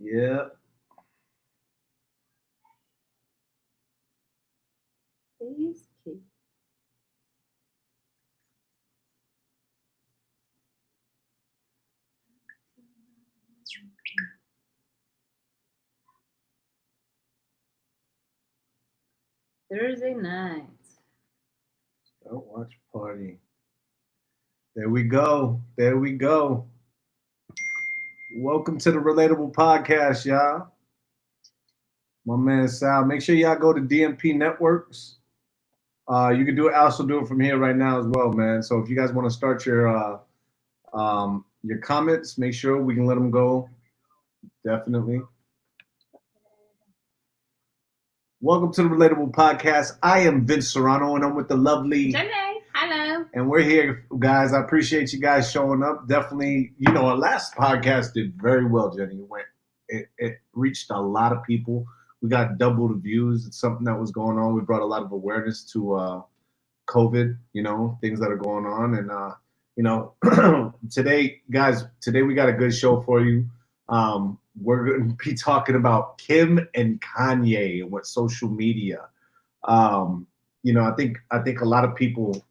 Yeah. These kids. Thursday night. Don't watch party. There we go. There we go. Welcome to the Relatable Podcast, y'all. My man Sal. Make sure y'all go to DMP Networks. You can do it. Also do it from here right now as well, man. So if you guys want to start your comments, make sure we can let them go. Definitely. Welcome to the Relatable Podcast. I am Vince Serrano, and I'm with the lovely Jenny. Hello. And we're here, guys. I appreciate you guys showing up. Definitely, our last podcast did very well, Jenny. It reached a lot of people. We got double the views. It's something that was going on. We brought a lot of awareness to COVID, things that are going on. And, today, guys, today we got a good show for you. We're going to be talking about Kim and Kanye and what social media. I think a lot of people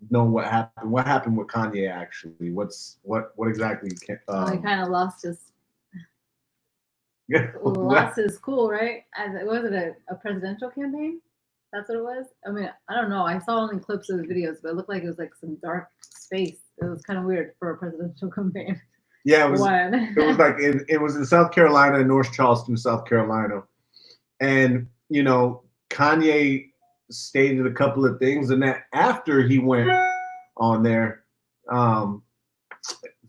know what happened. What happened with Kanye actually? What exactly? He kind of lost his cool, right? Was it a presidential campaign? That's what it was. I mean, I don't know. I saw only clips of the videos, but it looked like it was like some dark space. It was kind of weird for a presidential campaign. Yeah, it was. It was like it was in South Carolina, in North Charleston, South Carolina, and Kanye stated a couple of things, and that after he went on there,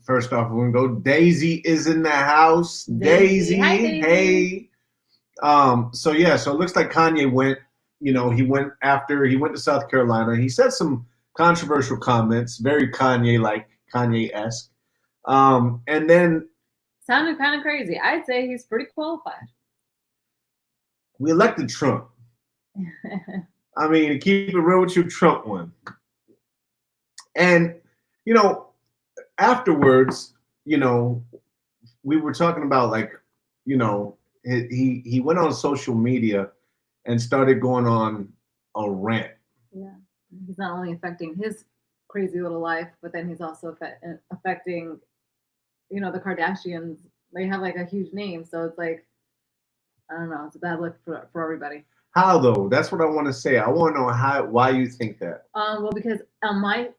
first off, we're gonna go. Daisy is in the house. Daisy, Hi, Daisy. Hey. So it looks like Kanye went. He went to South Carolina. He said some controversial comments, very Kanye-like, Kanye-esque. And then sounded kind of crazy. I'd say he's pretty qualified. We elected Trump. I mean, to keep it real with you, Trump won. And afterwards, we were talking about he went on social media and started going on a rant. Yeah, he's not only affecting his crazy little life, but then he's also affecting, the Kardashians. They have like a huge name, so it's like, I don't know, it's a bad look for everybody. How though? That's what I want to say. I want to know why you think that. Well, because from my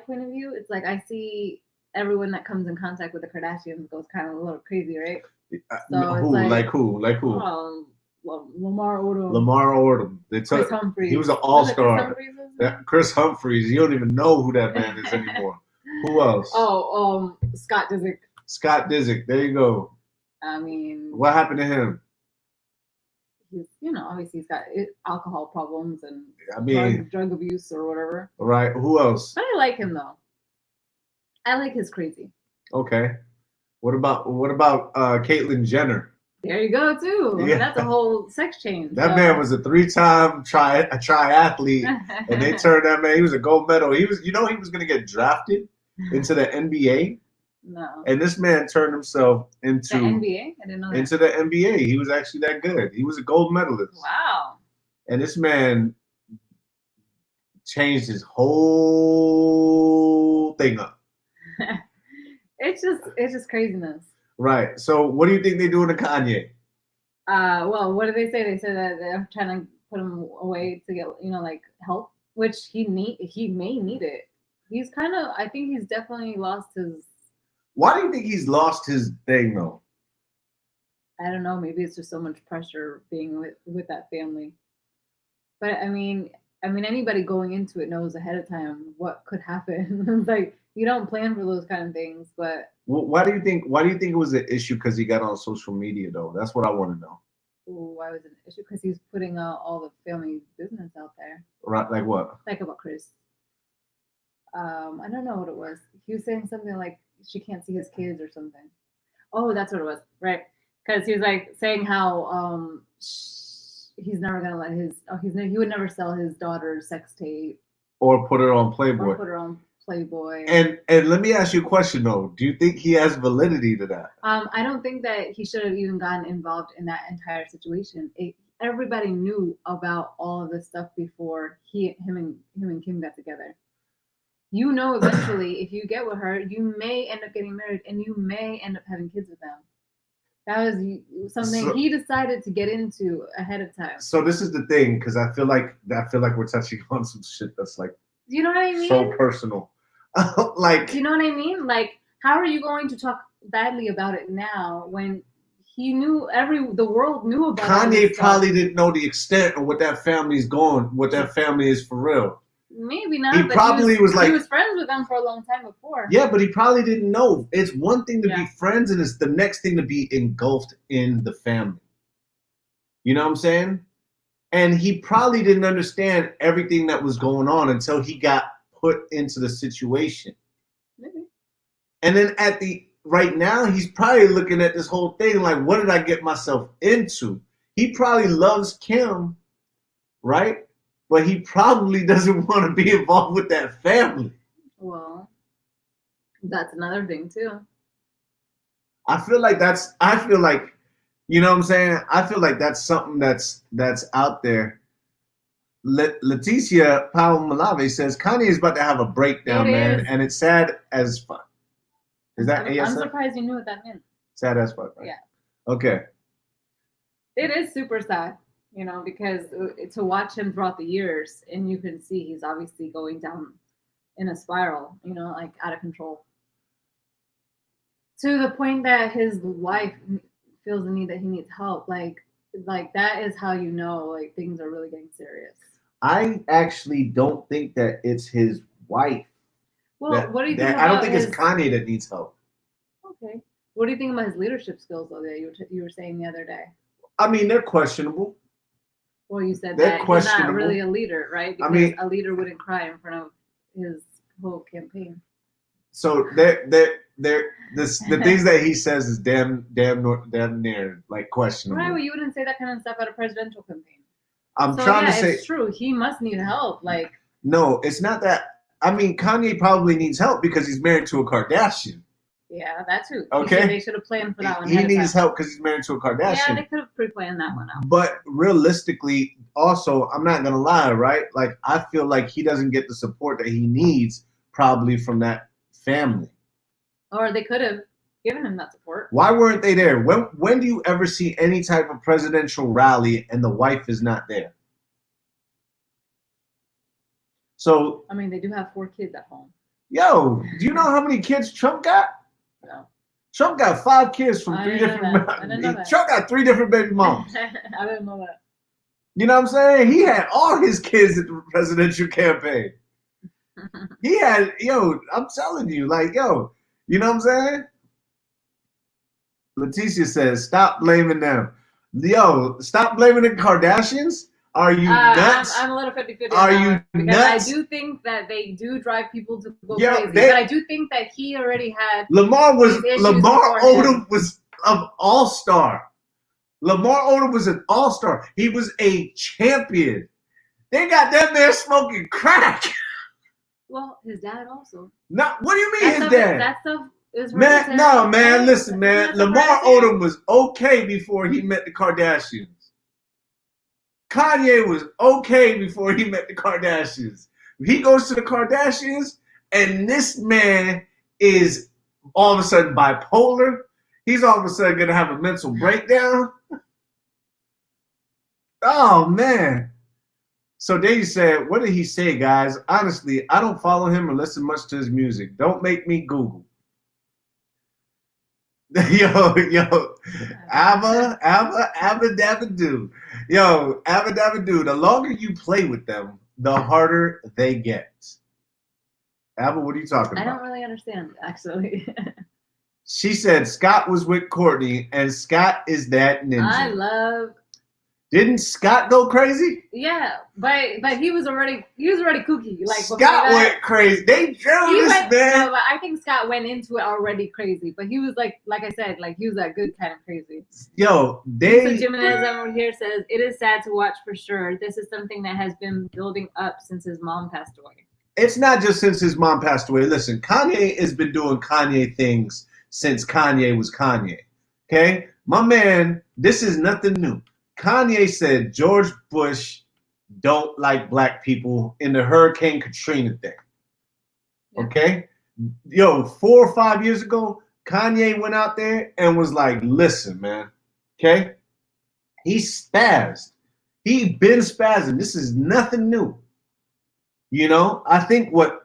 point of view, it's like I see everyone that comes in contact with the Kardashians goes kind of a little crazy, right? So who? Lamar Odom. Lamar Odom. Chris Humphries. He was an all-star. Chris Humphries. You don't even know who that man is anymore. Who else? Scott Disick. Scott Disick. There you go. I mean, what happened to him? He's, obviously he's got alcohol problems and drug abuse or whatever. Right. Who else? But I like him though. I like his crazy. Okay. What about Caitlyn Jenner? There you go too. Yeah. I mean, that's a whole sex change. That man was a 3-time triathlete, and they turned that man. He was a gold medal. He was, he was going to get drafted into the NBA. No. And this man turned himself into the NBA. I didn't know that. Into the NBA. He was actually that good. He was a gold medalist. Wow. And this man changed his whole thing up. It's just craziness. Right. So what do you think they're doing to Kanye? Well, what did they say? They said that they're trying to put him away to get, like help, which he may need it. He's kind of, I think he's definitely lost his. Why do you think he's lost his thing though? I don't know. Maybe it's just so much pressure being with that family. But I mean, anybody going into it knows ahead of time what could happen. It's like you don't plan for those kind of things. But why do you think it was an issue? Because he got on social media though. That's what I want to know. Why was it an issue? Because he's putting all the family business out there. Right, like what? Like about Chris. I don't know what it was. He was saying something like she can't see his kids or something. Oh, that's what it was, right? Because he was like saying how he's never gonna let he would never sell his daughter's sex tape or put her on Playboy. playboy. And let me ask you a question though. Do you think he has validity to that? I don't think that he should have even gotten involved in that entire situation. Everybody knew about all of this stuff before him and Kim got together. You know, eventually, if you get with her, you may end up getting married, and you may end up having kids with them. That was something he decided to get into ahead of time. So this is the thing, because I feel like we're touching on some shit that's like, you know what I mean? So personal. Like, you know what I mean? Like, how are you going to talk badly about it now when he knew the world knew about it? Kanye probably didn't know the extent of what that family's going, what that family is for real. Maybe not. He probably was like, he was friends with them for a long time before. Yeah, but he probably didn't know. It's one thing to be friends, and it's the next thing to be engulfed in the family. You know what I'm saying? And he probably didn't understand everything that was going on until he got put into the situation. Maybe. And then right now, he's probably looking at this whole thing like, what did I get myself into? He probably loves Kim, right? But he probably doesn't want to be involved with that family. Well, that's another thing too. I feel like, you know what I'm saying? I feel like that's something that's out there. Leticia Powell-Malave says Kanye is about to have a breakdown, man, and it's sad as fuck. Is that I'm surprised you knew what that meant. Sad as fuck, right? Yeah. Okay. It is super sad. You know, because to watch him throughout the years, and you can see he's obviously going down in a spiral, you know, like out of control. To the point that his wife feels the need that he needs help. Like that is how you know, like, things are really getting serious. I actually don't think that it's his wife. Well, what do you think about I don't think it's Kanye that needs help. Okay. What do you think about his leadership skills, though, that you were saying the other day? I mean, they're questionable. Well, you said that he's not really a leader, right? Because a leader wouldn't cry in front of his whole campaign. So the things that he says is damn near like questionable. Right, well, you wouldn't say that kind of stuff at a presidential campaign. I'm trying to say it's true. He must need help. Like, no, it's not that. I mean, Kanye probably needs help because he's married to a Kardashian. Yeah, that too. Okay, they should have planned for that one. He needs help because he's married to a Kardashian. Yeah, they could have pre-planned that one out. But realistically, also, I'm not gonna lie, right? Like, I feel like he doesn't get the support that he needs probably from that family. Or they could have given him that support. Why weren't they there? When do you ever see any type of presidential rally and the wife is not there? So, I mean, they do have 4 kids at home. Yo, do you know how many kids Trump got? No. Trump got 5 kids from 3 different. Trump got 3 different baby moms. I didn't know that. You know what I'm saying? He had all his kids at the presidential campaign. He had, I'm telling you, like, you know what I'm saying? Leticia says, stop blaming them. Stop blaming the Kardashians? Are you nuts? I'm a little 50-50. Are you nuts? I do think that they do drive people to go crazy. But I do think that he already had Lamar Odom was an all-star. Lamar Odom was an all-star. He was a champion. They got that man smoking crack. Well, his dad also. No, what do you mean his dad? That stuff is man. No, man. Listen, man. Lamar Odom was okay before he met the Kardashians. Kanye was okay before he met the Kardashians. He goes to the Kardashians, and this man is all of a sudden bipolar. He's all of a sudden going to have a mental breakdown. Oh, man. So Dave said, what did he say, guys? Honestly, I don't follow him or listen much to his music. Don't make me Google. Yo, Abba Dabba Doo. Yo, Abba Dabba Doo, the longer you play with them, the harder they get. Abba, what are you talking about? I don't really understand, actually. She said Scott was with Courtney, and Scott is that ninja. Didn't Scott go crazy? Yeah, but he was already kooky. Like, Scott went crazy. They drilled this man. No, but I think Scott went into it already crazy. But he was like I said, like, he was that good kind of crazy. Yo, So Jimenez over here says it is sad to watch for sure. This is something that has been building up since his mom passed away. it's not just since his mom passed away. Listen, Kanye has been doing Kanye things since Kanye was Kanye. Okay? My man, this is nothing new. Kanye said George Bush don't like black people in the Hurricane Katrina thing. Yeah. Okay? Yo, 4 or 5 years ago, Kanye went out there and was like, listen, man. Okay? He spazzed. He been spazzing. This is nothing new. You know, I think what's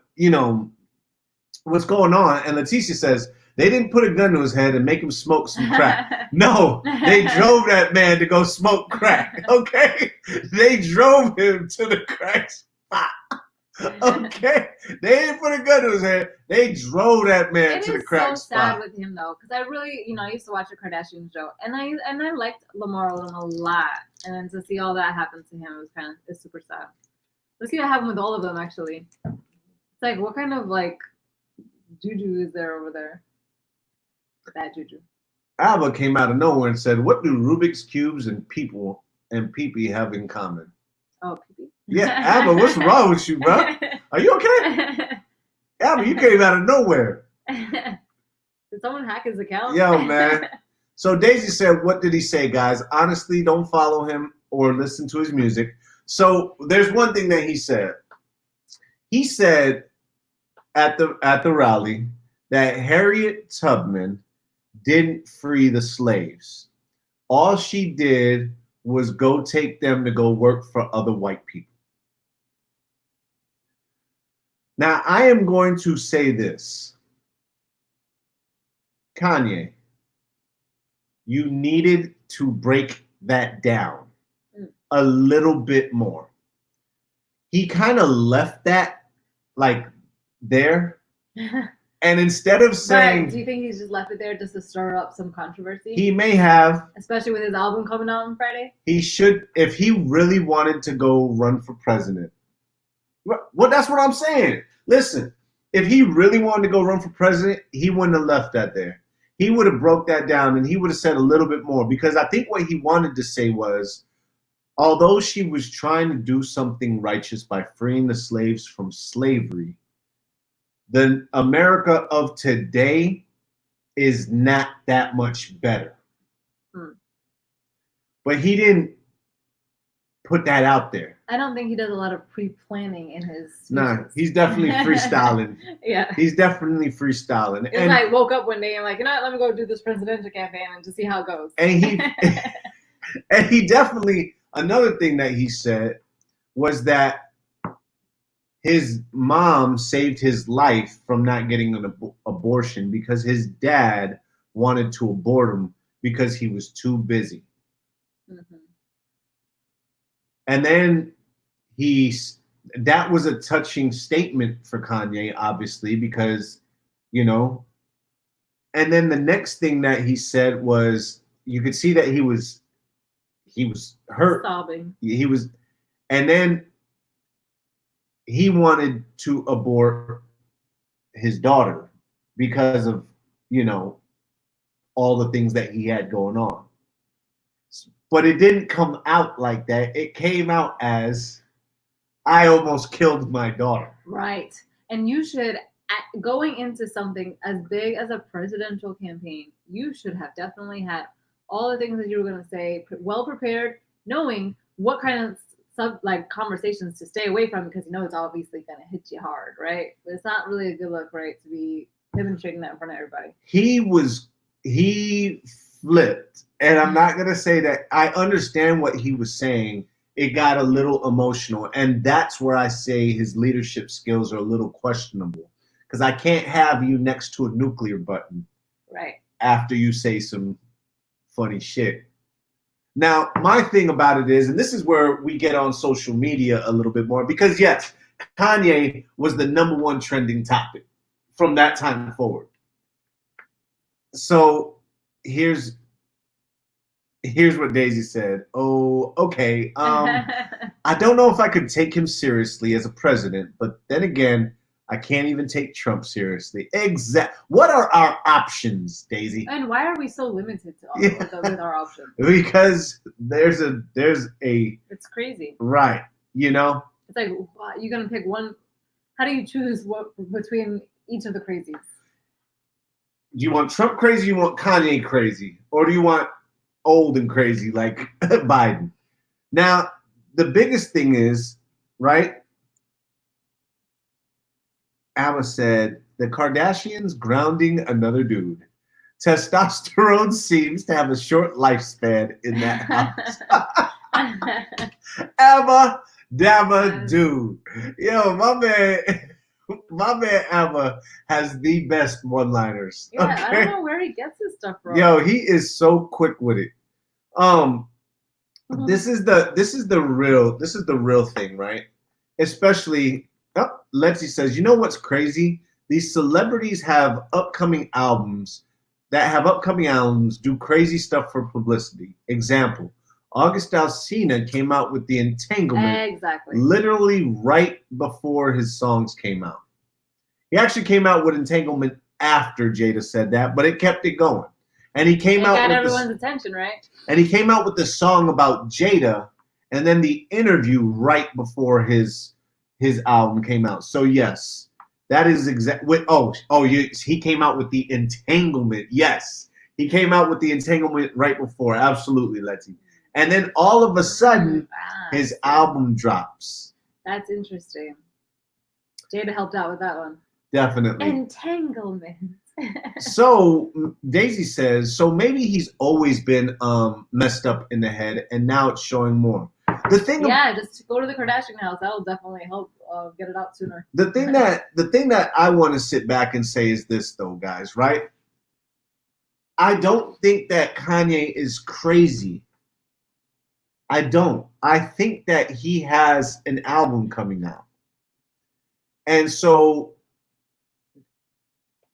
going on, and Leticia says they didn't put a gun to his head and make him smoke some crack. No, they drove that man to go smoke crack. Okay? They drove him to the crack spot. Okay? They didn't put a gun to his head. They drove that man to the crack spot. It is so sad with him though, because I really, I used to watch the Kardashian show, and I liked Lamar Odom a lot, and then to see all that happen to him it's super sad. Let's see what happened with all of them, actually. It's like, what kind of, like, juju is there over there? Bad juju. Alba came out of nowhere and said, what do Rubik's Cubes and people and pee-pee have in common? Oh, pee-pee? Yeah, Alba, what's wrong with you, bro? Are you okay? Alba, you came out of nowhere. Did someone hack his account? Yo, man. So Daisy said, what did he say, guys? Honestly, don't follow him or listen to his music. So there's one thing that he said. He said at the rally that Harriet Tubman didn't free the slaves. All she did was go take them to go work for other white people. Now, I am going to say this. Kanye, you needed to break that down a little bit more. He kind of left that like there. And instead of saying... But do you think he's just left it there just to stir up some controversy? He may have. Especially with his album coming out on Friday? He should, if he really wanted to go run for president. Well, that's what I'm saying. Listen, if he really wanted to go run for president, he wouldn't have left that there. He would have broke that down and he would have said a little bit more. Because I think what he wanted to say was, although she was trying to do something righteous by freeing the slaves from slavery, the America of today is not that much better. But he didn't put that out there. I don't think he does a lot of pre-planning in his speeches. Nah, he's definitely freestyling. Yeah. He's definitely freestyling. It's like woke up one day and like, let me go do this presidential campaign and just see how it goes. And he definitely, another thing that he said was that his mom saved his life from not getting an abortion because his dad wanted to abort him because he was too busy. Mm-hmm. And then that was a touching statement for Kanye, obviously, because, and then the next thing that he said was, you could see that he was hurt. Sobbing. And then he wanted to abort his daughter because of, all the things that he had going on. But it didn't come out like that. It came out as, I almost killed my daughter. Right. And you should, going into something as big as a presidential campaign, you should have definitely had all the things that you were going to say well prepared, knowing what kind of conversations to stay away from, because it's obviously going to hit you hard, right? But it's not really a good look, right, to be demonstrating that in front of everybody. He flipped. And I'm not going to say that I understand what he was saying. It got a little emotional. And that's where I say his leadership skills are a little questionable. Because I can't have you next to a nuclear button. Right. After you say some funny shit. Now, my thing about it is, and this is where we get on social media a little bit more, because yes, Kanye was the #1 trending topic from that time forward. So here's what Daisy said. Oh, okay. I don't know if I could take him seriously as a president, but then again, I can't even take Trump seriously. What are our options, Daisy? And why are we so limited to with our options? Because there's a. It's crazy. Right. It's like, you're gonna pick one How do you choose what between each of the crazies? Do you want Trump crazy? You want Kanye crazy, or do you want old and crazy like Biden? Now, the biggest thing is, right? Emma said the Kardashians grounding another dude. Testosterone seems to have a short lifespan in that house. Emma Dabba dude. Yo, my man Emma has the best one-liners. Yeah, Okay? I don't know where he gets his stuff from. Yo, he is so quick with it. This is the real thing, right? Especially, Lexi says, you know what's crazy? These celebrities have upcoming albums do crazy stuff for publicity. Example, August Alsina came out with the Entanglement literally right before his songs came out. He actually came out with Entanglement after Jada said that, but it kept it going. And he came out got with everyone's attention, right? And he came out with the song about Jada, and then the interview right before his album came out. So yes, that is exactly. He came out with the Entanglement. Yes, he came out with the Entanglement right before. Absolutely, Letty. And then all of a sudden, his album drops. That's interesting. Jada helped out with that one. Definitely. Entanglement. So Daisy says, so maybe he's always been messed up in the head, and now it's showing more. The thing, just go to the Kardashian house. That'll definitely help get it out sooner. The thing that I want to sit back and say is this, though, guys. Right? I don't think that Kanye is crazy. I don't. I think that he has an album coming out, and so.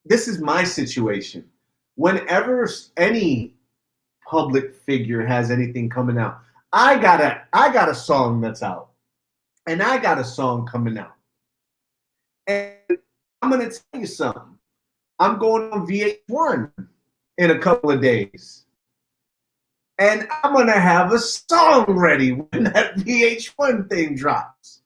This is my situation. Whenever any public figure has anything coming out, I got a song that's out, and I got a song coming out, and I'm gonna tell you something. I'm going on VH1 in a couple of days, and I'm gonna have a song ready when that VH1 thing drops.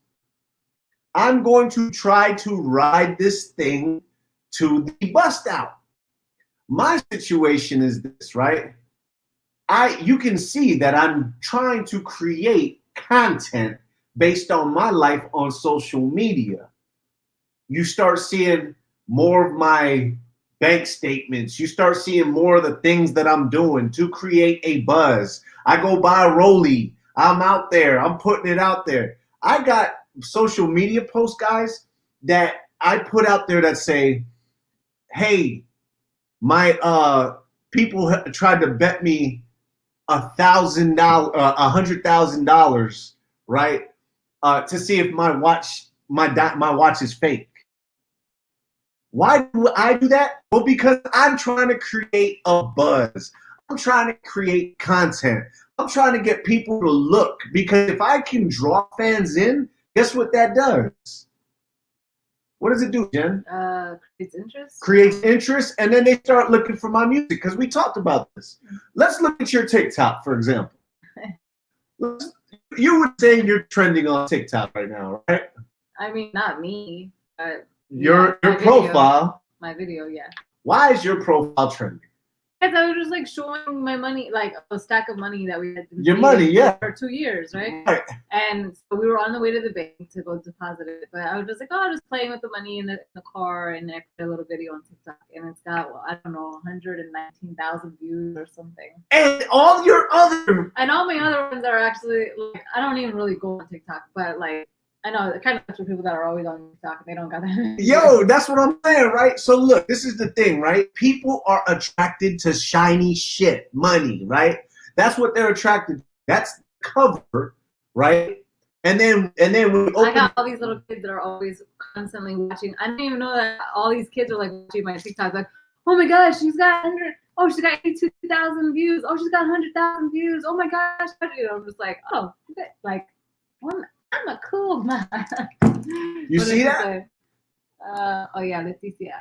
I'm going to try to ride this thing to the bust out. My situation is this, right? You can see that I'm trying to create content based on my life on social media. You start seeing more of my bank statements. You start seeing more of the things that I'm doing to create a buzz. I go buy a Rollie. I'm out there. I'm putting it out there. I got social media posts, guys, that I put out there that say, hey, my people tried to bet me $100,000, right? To see if my watch is fake. Why do I do that? Well, because I'm trying to create a buzz. I'm trying to create content. I'm trying to get people to look, because if I can draw fans in, guess what that does? What does it do, Jen? Creates interest. Creates interest, and then they start looking for my music, because we talked about this. Let's look at your TikTok, for example. You would say you're trending on TikTok right now, right? I mean, not me, but your profile. My video, yeah. Why is your profile trending? Because I was just like showing my money, like a stack of money that we had been your money, yeah, for 2 years, right? And so we were on the way to the bank to go deposit it, but I was just like, just playing with the money in the car, and I put a little video on TikTok, and it's got, I don't know, 119,000 views or something. And all my other ones are actually, like, I don't even really go on TikTok, but like, I know it kind of for people that are always on TikTok and they don't got that. Yo, that's what I'm saying, right? So look, this is the thing, right? People are attracted to shiny shit, money, right? That's what they're attracted to. That's the cover, right? And then I got all these little kids that are always constantly watching. I didn't even know that all these kids are like watching my TikTok, like, oh my gosh, she's got 100. Oh, she's got 82,000 views. Oh, she's got 100,000 views. Oh my gosh, I'm just like, oh, like, I'm a cool man. You see that? Oh yeah, Leticia.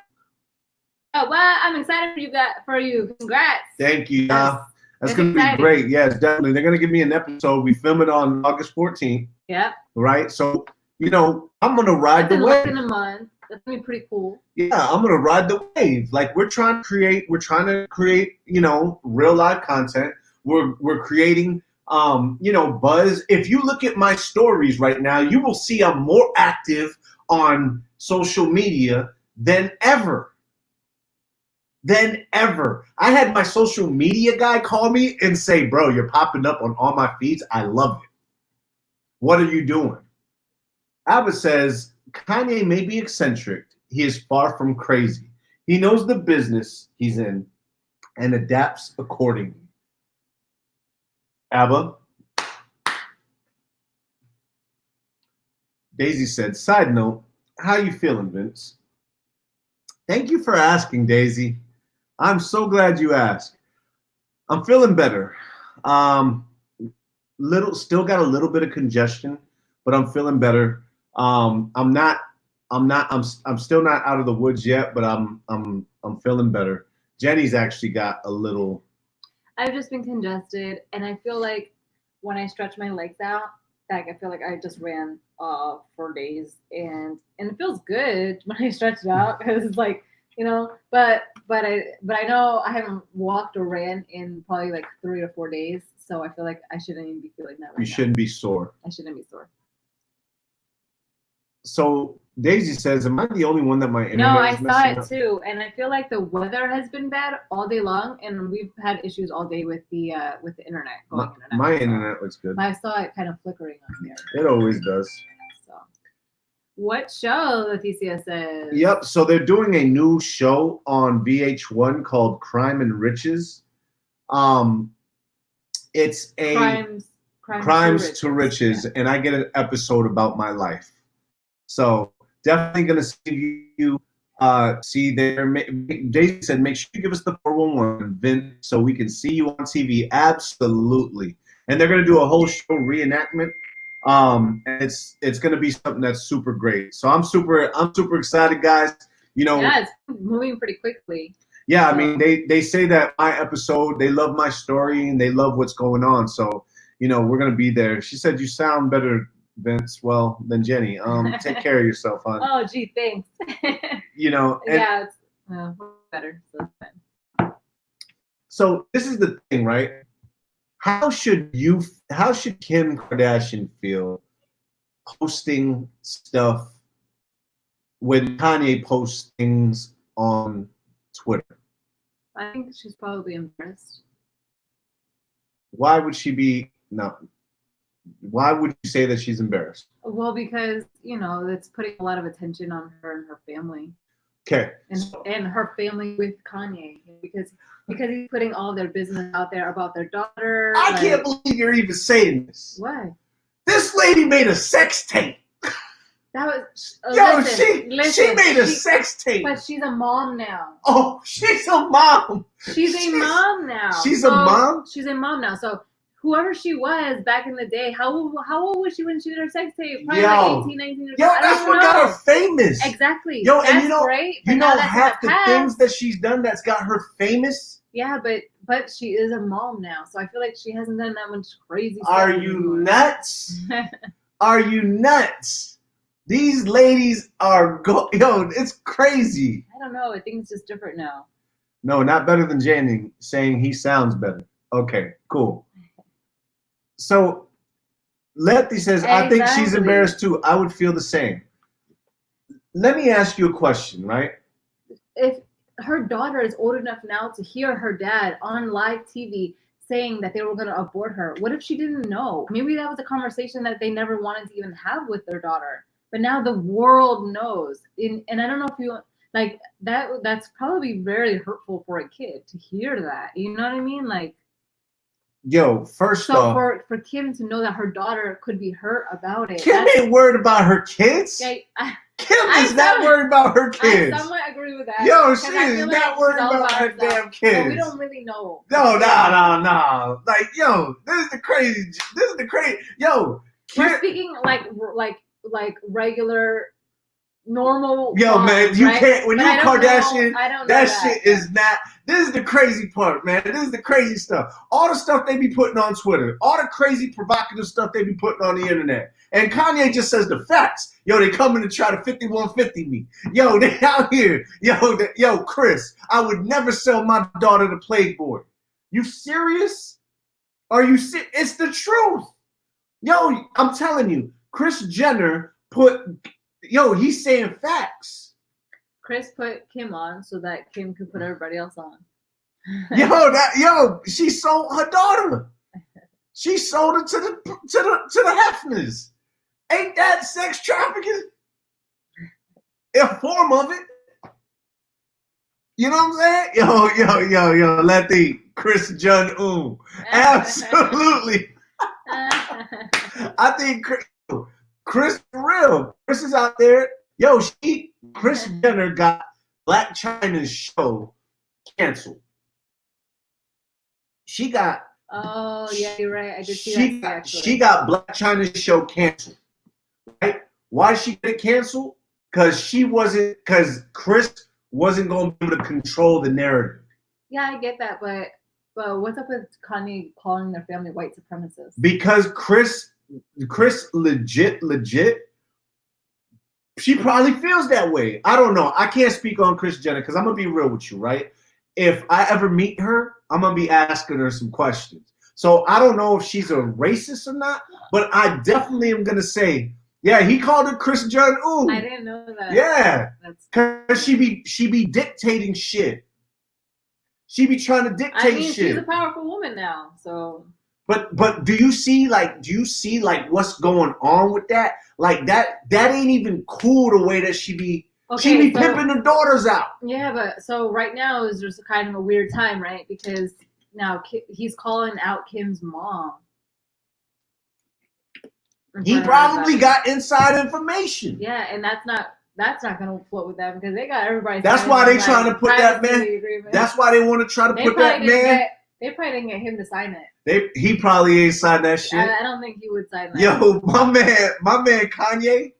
Oh well, I'm excited for you. Congrats. Thank you. That's gonna be great. Yes, definitely. They're gonna give me an episode. We film it on August 14th. Yeah. Right. So You know, I'm gonna ride That's the in less wave. than a month. That's gonna be pretty cool. Yeah, I'm gonna ride the wave. Like we're trying to create, you know, real live content. We're creating you know, buzz. If you look at my stories right now, you will see I'm more active on social media than ever. Than ever. I had my social media guy call me and say, "Bro, you're popping up on all my feeds. I love it. What are you doing?" Abba says, Kanye may be eccentric. He is far from crazy. He knows the business he's in and adapts accordingly. Abba, Daisy said, side note, how you feeling, Vince? Thank you for asking, Daisy. I'm so glad you asked. I'm feeling better. Um, still got a little bit of congestion, but I'm feeling better. I'm not, I'm still not out of the woods yet, but I'm feeling better. Jenny's actually got a little. I've just been congested, and I feel like when I stretch my legs out, like I feel like I just ran for days, and it feels good when I stretch it out because it's like but I know I haven't walked or ran in probably like 3 or 4 days, so I feel like I shouldn't even be feeling that right You now. shouldn't be sore. I shouldn't be sore. So Daisy says, "Am I the only one that my internet No, I is saw messing it up?" too, and I feel like the weather has been bad all day long, and we've had issues all day with the internet going in and out. My internet looks good. I saw it kind of flickering on here. It always does. So, what show, Leticia says? Yep. So they're doing a new show on VH1 called Crime and Riches. It's a crimes to riches, yeah. and I get an episode about my life. So definitely gonna see you. See there. Daisy said, make sure you give us the 411, Vince, so we can see you on TV. Absolutely. And they're gonna do a whole show reenactment. And it's gonna be something that's super great. So I'm super excited, guys. You know, yeah, it's moving pretty quickly. Yeah, I mean, they say that my episode, they love my story and they love what's going on. So, you know, we're gonna be there. She said, "You sound better, Vince." Well, than Jenny. Take care of yourself, hon. Oh, gee, thanks. You know. Yeah, it's better. So this is the thing, right? How should Kim Kardashian feel posting stuff when Kanye posts things on Twitter? I think she's probably embarrassed. Why would she be? No. Why would you say that she's embarrassed? Well, because it's putting a lot of attention on her and her family. Okay. And her family with Kanye because he's putting all their business out there about their daughter. I can't believe you're even saying this. What? This lady made a sex tape. That was she made a sex tape. But she's a mom now. Oh, she's a mom. She's a mom now. She's a mom? She's a mom now. So whoever she was back in the day, how old was she when she did her sex tape? Probably like 18, 19 years old. That's what got her famous. Exactly. And great. You know half the things that she's done that's got her famous? Yeah, but she is a mom now. So I feel like she hasn't done that much crazy stuff. Are you nuts? Are you nuts? These ladies are it's crazy. I don't know. I think it's just different now. No, not better than Janning saying he sounds better. Okay, cool. So Letty says, I think she's embarrassed too. I would feel the same. Let me ask you a question, right? If her daughter is old enough now to hear her dad on live TV saying that they were going to abort her, what if she didn't know? Maybe that was a conversation that they never wanted to even have with their daughter. But now the world knows. And I don't know if you like that's probably very hurtful for a kid to hear that. You know what I mean? Like, yo, first off, for Kim to know that her daughter could be hurt about it. Kim ain't worried about her kids. Yeah, Kim is not worried about her kids. I somewhat agree with that. Yo, she is not worried about her damn kids. But we don't really know. No. Like, yo, this is the crazy. Yo, we're speaking like regular normal. Yo, moms, man, you right? can't. When But you're I a don't know. Kardashian, I don't know that that. shit is not. This is the crazy part, man. This is the crazy stuff. All the stuff they be putting on Twitter, all the crazy provocative stuff they be putting on the internet. And Kanye just says the facts. Yo, they coming to try to 5150 me. Yo, they out here. Yo, Chris, I would never sell my daughter to Playboy. You serious? Are you serious? It's the truth. Yo, I'm telling you, Kris Jenner he's saying facts. Chris put Kim on so that Kim could put everybody else on. She sold her daughter. She sold her to the Hefners. Ain't that sex trafficking? A form of it. You know what I'm saying? Yo, let the Chris Jun Absolutely. I think Chris for real. Chris is out there. Yo, Kris Jenner got Black China's show canceled. She got. Oh yeah, you're right. I did see that. She got Black China's show canceled. Right? Why she get it canceled? Because Chris wasn't going to be able to control the narrative. Yeah, I get that, but what's up with Kanye calling their family white supremacists? Because Chris legit, she probably feels that way. I don't know. I can't speak on Kris Jenner because I'm going to be real with you, right? If I ever meet her, I'm going to be asking her some questions. So I don't know if she's a racist or not, but I definitely am going to say, yeah, he called her Kris Jenner. I didn't know that. Yeah. Because she be dictating shit. She be trying to dictate shit. She's a powerful woman now, so. But do you see what's going on with that? Like that ain't even cool the way that she be pimping the daughters out. Yeah, but so right now is just kind of a weird time, right? Because now he's calling out Kim's mom. He probably got inside information. Yeah, and that's not going to float with them because they got everybody. That's why they trying to put that man. Agreement. That's why they want to try to put that man. They probably didn't get him to sign it. He probably ain't signed that shit. I don't think he would sign that. Yo, my man Kanye,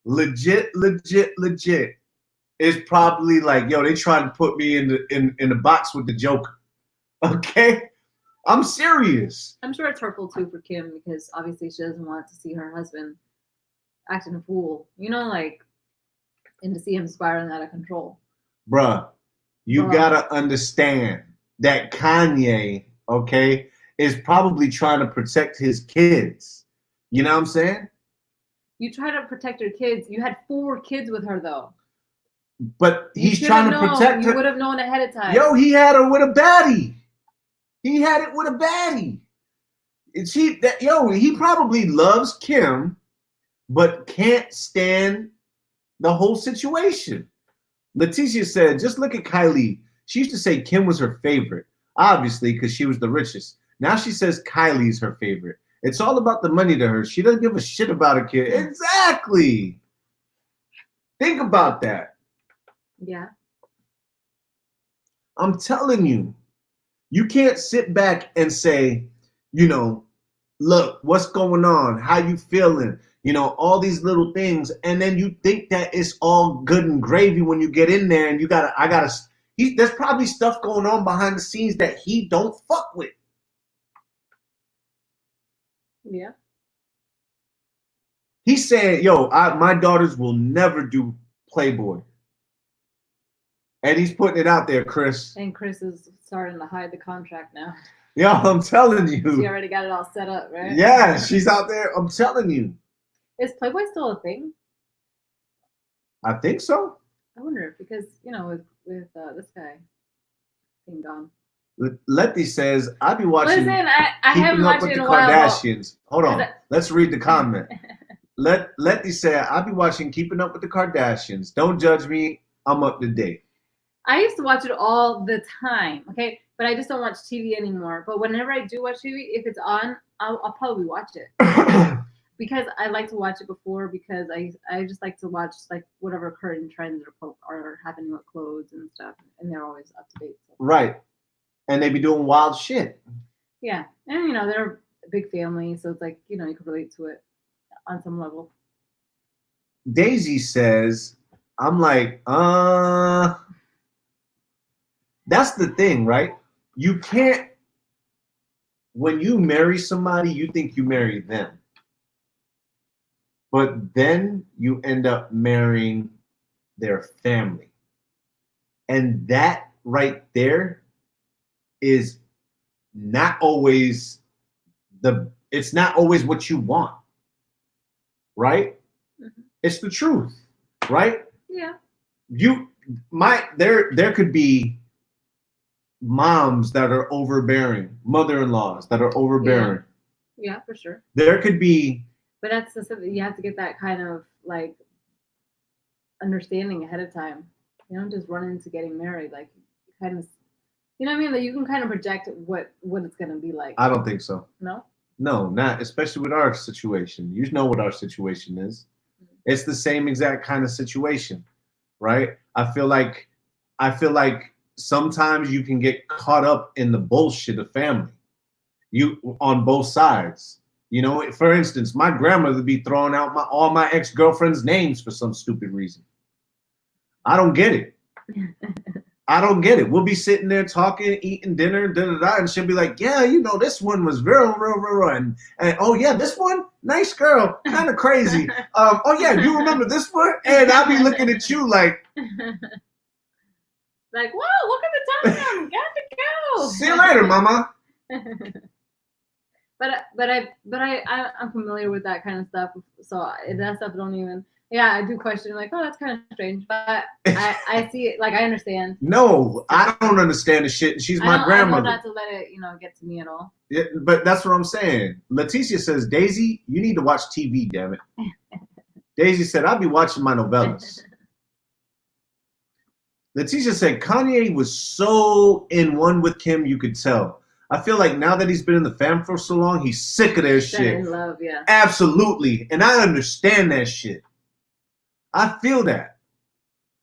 legit is probably like, yo, they trying to put me in the box with the Joker. Okay, I'm serious. I'm sure it's hurtful too for Kim because obviously she doesn't want to see her husband acting a fool, and to see him spiraling out of control. Bruh, you gotta understand that Kanye, okay, is probably trying to protect his kids. You know what I'm saying? You try to protect your kids. You had 4 kids with her, though. But he's trying to protect her. You would have known ahead of time. Yo, he had her with a baddie. He had it with a baddie. He probably loves Kim, but can't stand the whole situation. Leticia said, just look at Kylie. She used to say Kim was her favorite, obviously, because she was the richest. Now she says Kylie's her favorite. It's all about the money to her. She doesn't give a shit about her kid. Exactly. Think about that. Yeah. I'm telling you, you can't sit back and say, look, what's going on? How you feeling? All these little things. And then you think that it's all good and gravy when you get in there and there's probably stuff going on behind the scenes that he don't fuck with. Yeah. He's saying, yo, my daughters will never do Playboy. And he's putting it out there, Chris. And Chris is starting to hide the contract now. Yo, I'm telling you. She already got it all set up, right? Yeah, she's out there. I'm telling you. Is Playboy still a thing? I think so. I wonder because, with this guy being gone. Letty says, I'll be watching. Listen, I haven't watched it in a while. Kardashians. Hold on. Let's read the comment. Letty said, I'll be watching Keeping Up with the Kardashians. Don't judge me. I'm up to date. I used to watch it all the time, okay? But I just don't watch TV anymore. But whenever I do watch TV, if it's on, I'll probably watch it. Because I like to watch it before because I just like to watch like whatever current trends are happening with clothes and stuff. And they're always up to date. So. Right. And they be doing wild shit. Yeah. And, they're a big family. So it's like, you can relate to it on some level. Daisy says, I'm like, that's the thing, right? You can't, when you marry somebody, you think you marry them. But then you end up marrying their family. And that right there is not always it's not always what you want, right? Mhm. It's the truth, right? Yeah. You there could be moms that are overbearing, mother-in-laws that are Yeah. overbearing. Yeah, for sure. There could be But that's the something you have to get that kind of like understanding ahead of time. You don't just run into getting married. Like you kind of, you know what I mean? Like you can kind of project what it's gonna be like. I don't think so. No. No, not especially with our situation. You know what our situation is. It's the same exact kind of situation, right? I feel like sometimes you can get caught up in the bullshit of family. You on both sides. You know, for instance, my grandmother would be throwing out all my ex-girlfriends' names for some stupid reason. I don't get it. I don't get it. We'll be sitting there talking, eating dinner, da da da, and she'll be like, "Yeah, you know, this one was real, and oh yeah, this one, nice girl, kind of crazy. Oh yeah, you remember this one?" And I'll be looking at you like, Like, whoa, look at the time. Got to go. "See you later, mama." I'm familiar with that kind of stuff. So that stuff don't even. Yeah, I do question like, oh, that's kind of strange, but I see it. Like I understand. No, I don't understand the shit. And she's my I know grandmother. not to let it get to me at all. Yeah, but that's what I'm saying. Leticia says, Daisy, you need to watch TV, damn it. Daisy said, I'll be watching my novellas. Leticia said, Kanye was so in one with Kim, you could tell. I feel like now that he's been in the fam for so long, he's sick of their shit. In love, yeah. Absolutely. And I understand that shit. I feel that.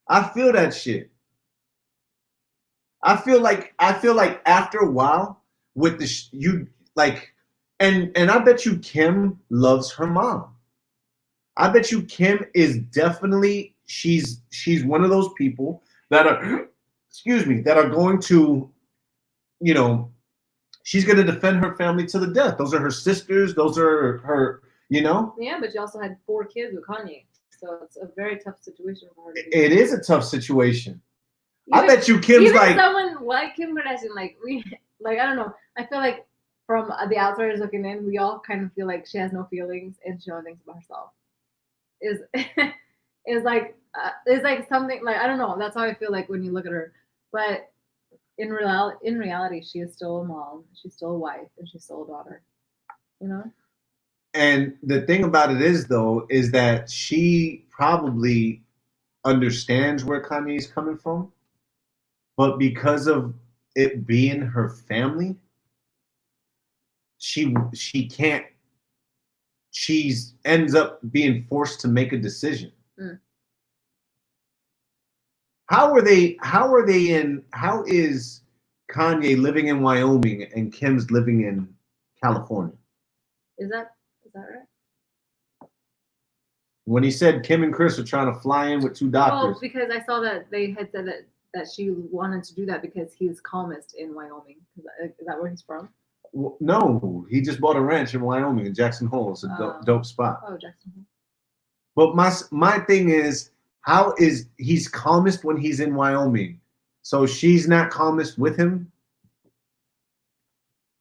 I feel that shit. I feel like after a while with you like and I bet you Kim loves her mom. I bet you Kim is definitely she's one of those people that are excuse me that are going to you know she's going to defend her family to the death. Those are her sisters. Those are her. Yeah, but you also had 4 kids with Kanye, so it's a very tough situation for her. It is a tough situation. I bet you Kim's like someone like Kim Kardashian. I don't know. I feel like from the outsiders looking in, we all kind of feel like she has no feelings and she only thinks about herself. Is is like something like I don't know. That's how I feel like when you look at her. But in reality, she is still a mom. She's still a wife, and she's still a daughter. You know. And the thing about it is, though, is that she probably understands where Kanye's coming from, but because of it being her family, she can't. She's ends up being forced to make a decision. Mm. How are they? How are they in? How is Kanye living in Wyoming and Kim's living in California? Is that right? When he said Kim and Chris are trying to fly in with 2 doctors. Well, because I saw that they had said that she wanted to do that because he's calmest in Wyoming. Is that where he's from? No, he just bought a ranch in Wyoming in Jackson Hole. It's a dope spot. Oh, Jackson Hole. But my thing is, how is he's calmest when he's in Wyoming? So she's not calmest with him?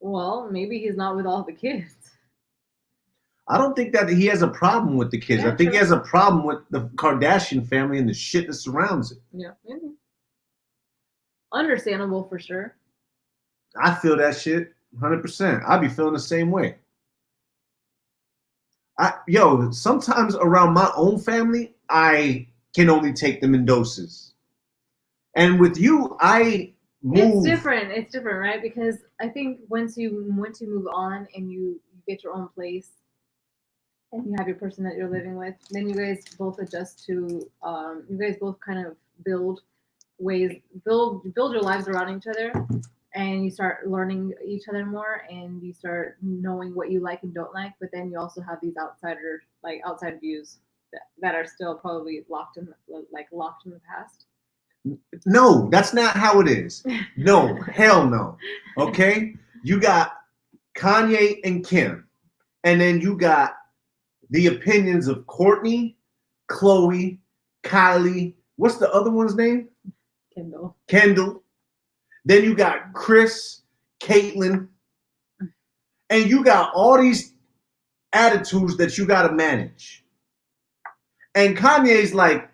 Well, maybe he's not with all the kids. I don't think that he has a problem with the kids. Yeah, I think he has a problem with the Kardashian family and the shit that surrounds it. Yeah, maybe. Understandable for sure. I feel that shit 100%. I'd be feeling the same way. Sometimes around my own family, I can only take them in doses. And with you, I move. It's different, right? Because I think once you move on and you get your own place and you have your person that you're living with, then you guys both adjust to you guys both kind of build your lives around each other, and you start learning each other more, and you start knowing what you like and don't like. But then you also have these outside views. that are still probably locked in the past. No, that's not how it is. No, hell no. Okay? You got Kanye and Kim, and then you got the opinions of Courtney, Chloe, Kylie. What's the other one's name? Kendall. Then you got Chris, Caitlyn, and you got all these attitudes that you got to manage. And Kanye's like,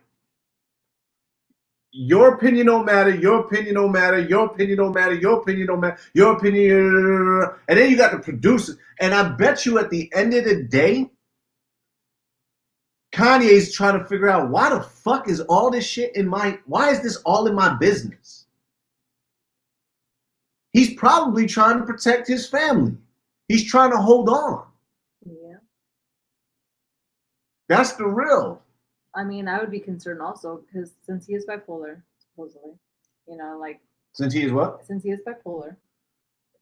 your opinion don't matter, your opinion don't matter, your opinion don't matter, your opinion don't matter, your opinion. And then you got the producers. And I bet you at the end of the day, Kanye's trying to figure out why the fuck is all this shit why is this all in my business? He's probably trying to protect his family. He's trying to hold on. Yeah. That's the real. I mean, I would be concerned also because since he is bipolar, supposedly, Since he is what? Since he is bipolar,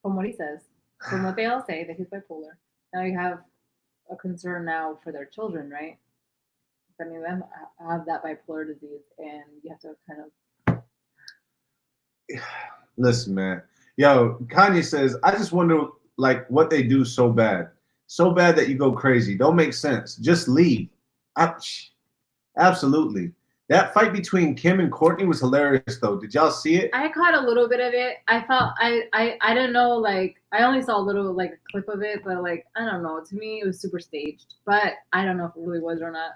from what he says, from what they all say that he's bipolar, now you have a concern now for their children, right? I mean, them have that bipolar disease, and you have to kind of. Listen, man. Yo, Kanye says, I just wonder, what they do so bad that you go crazy. Don't make sense. Just leave. Absolutely. That fight between Kim and Courtney was hilarious, though. Did y'all see it? I caught a little bit of it. I felt I don't know. I only saw a little a clip of it, but I don't know. To me, it was super staged. But I don't know if it really was or not.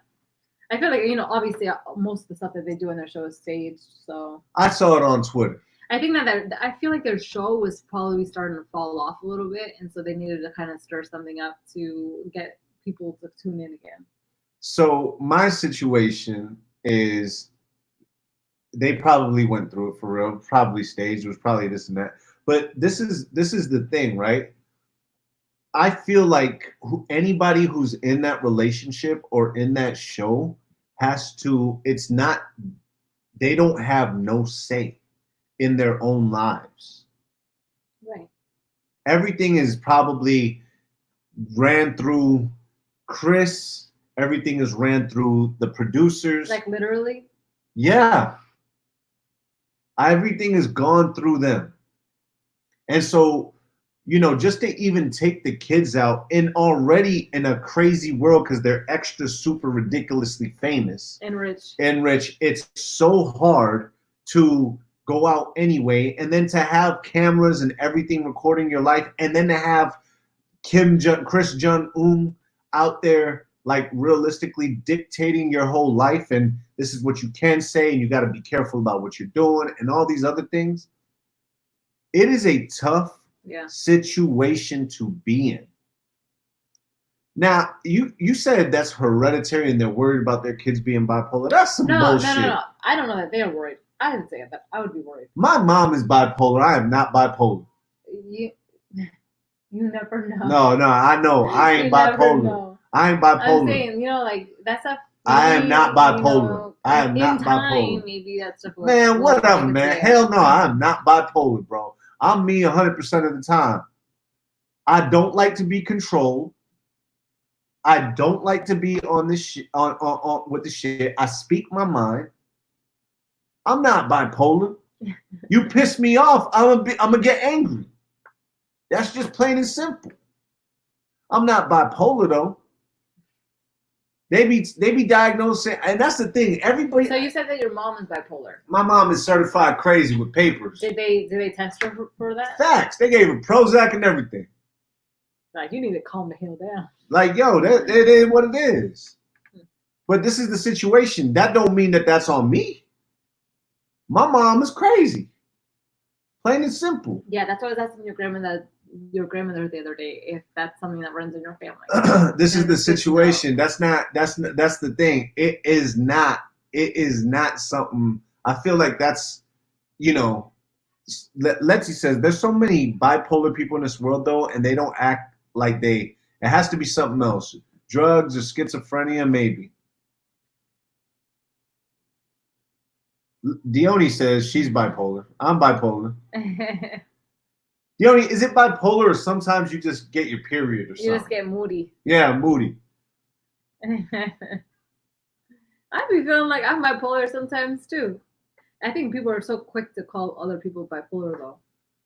I feel like obviously most of the stuff that they do in their show is staged. So I saw it on Twitter. I think that I feel like their show was probably starting to fall off a little bit, and so they needed to kind of stir something up to get people to tune in again. So my situation is they probably went through it for real, probably staged, it was probably this and that. But this is the thing, right? I feel like anybody who's in that relationship or in that show they don't have no say in their own lives. Right. Everything is probably ran through Chris. Everything is ran through the producers. Literally? Yeah. Everything is gone through them. And so, just to even take the kids out already in a crazy world because they're extra super ridiculously famous. And rich. It's so hard to go out anyway. And then to have cameras and everything recording your life. And then to have Chris Jong-un out there realistically dictating your whole life, and this is what you can say, and you got to be careful about what you're doing, and all these other things. It is a tough situation to be in. Now, you said that's hereditary, and they're worried about their kids being bipolar. That's some bullshit. No. I don't know that they're worried. I didn't say that. I would be worried. My mom is bipolar. I am not bipolar. You never know. No, I know. I ain't bipolar. I ain't bipolar. I'm saying, that's a. I am not bipolar. I am not bipolar. Maybe that's stuff. Man, whatever, man. Hell no, I'm not bipolar, bro. I'm me 100% of the time. I don't like to be controlled. I don't like to be on this shit, on with the shit. I speak my mind. I'm not bipolar. You piss me off, I'm gonna get angry. That's just plain and simple. I'm not bipolar though. They be diagnosing, and that's the thing. Everybody. So you said that your mom is bipolar. My mom is certified crazy with papers. Did they test her for that? Facts. They gave her Prozac and everything. You need to calm the hell down. Yo, that is what it is. But this is the situation. That don't mean that that's on me. My mom is crazy. Plain and simple. Yeah, that's what I was asking your grandmother the other day, if that's something that runs in your family. This is the situation. That's the thing. It is not something. I feel like that's, Lexi says there's so many bipolar people in this world though, and they don't act like it has to be something else. Drugs or schizophrenia, maybe. Dione says she's bipolar. I'm bipolar. Dione, is it bipolar or sometimes you just get your period or something? You just get moody. Yeah, moody. I be feeling like I'm bipolar sometimes too. I think people are so quick to call other people bipolar though.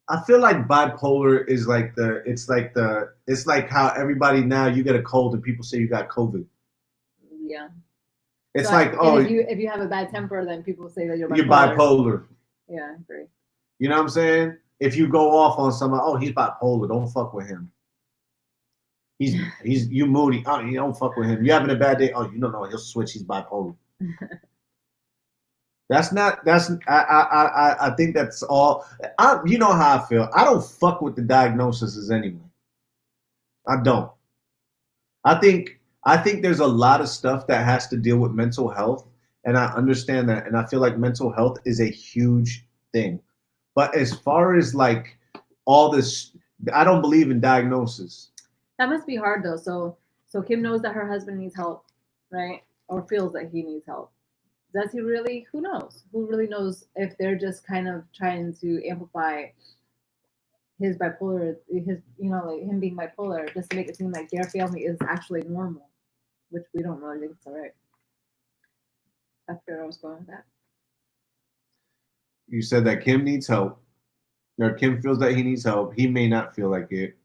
I feel like bipolar is like it's like how everybody now you get a cold and people say you got COVID. Yeah. It's So like, and oh, if you have a bad temper, then people say that you're you're bipolar. bipolar. Yeah, I agree. You know what I'm saying? If you go off on somebody, oh, he's bipolar, don't fuck with him. He's you moody. Oh, you don't fuck with him. You having a bad day? Oh, you don't know. He'll switch. He's bipolar. That's not. That's. I think that's all. You know how I feel. I don't fuck with the diagnoses anyway. I don't. I think there's a lot of stuff that has to deal with mental health, and I understand that, and I feel like mental health is a huge thing. But as far as like all this, I don't believe in diagnosis. That must be hard though. So Kim knows that her husband needs help, right? Or feels that he needs help. Does he really? Who knows? Who really knows if they're just kind of trying to amplify his bipolar, his like him being bipolar, just to make it seem like their family is actually normal, which we don't really think is alright. That's where I was going with that. You said that Kim needs help, or Kim feels that he needs help. He may not feel like it.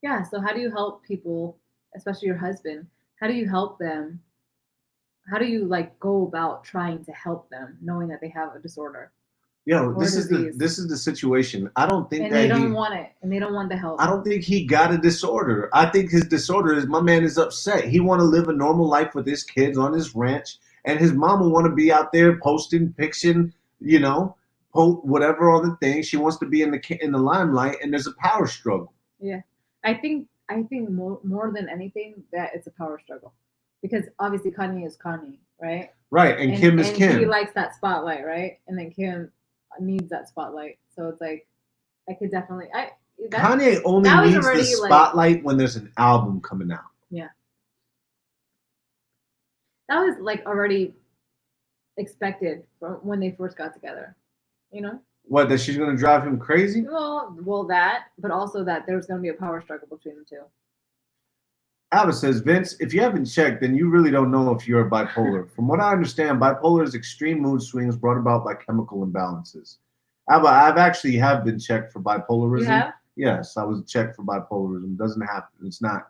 Yeah. So how do you help people, especially your husband? How do you help them? How do you like go about trying to help them, knowing that they have a disorder Yo, or disease, this is the situation. I don't think and that they don't want it, and they don't want the help? I don't think he got a disorder. I think his disorder is my man is upset. He want to live a normal life with his kids on his ranch, and his mama want to be out there posting, picture, you know, whatever other thing. She wants to be in the limelight, and there's a power struggle. Yeah, I think more than anything that it's a power struggle, because obviously Kanye is Kanye, right? Right, and Kim is and he Kim. likes that spotlight, right? And then Kim needs that spotlight, so it's like I could definitely I that Kanye only that was needs the already spotlight when there's an album coming out. yeah, that was like already expected from when they first got together, you know. What, that she's gonna drive him crazy? Well, that, but also that there's going to be a power struggle between the two. Albert says, Vince, if you haven't checked, then you really don't know if you're bipolar. From what I understand, bipolar is extreme mood swings brought about by chemical imbalances. Albert, I've actually have been checked for bipolarism. You have? Yes, I was checked for bipolarism. It doesn't happen. It's not.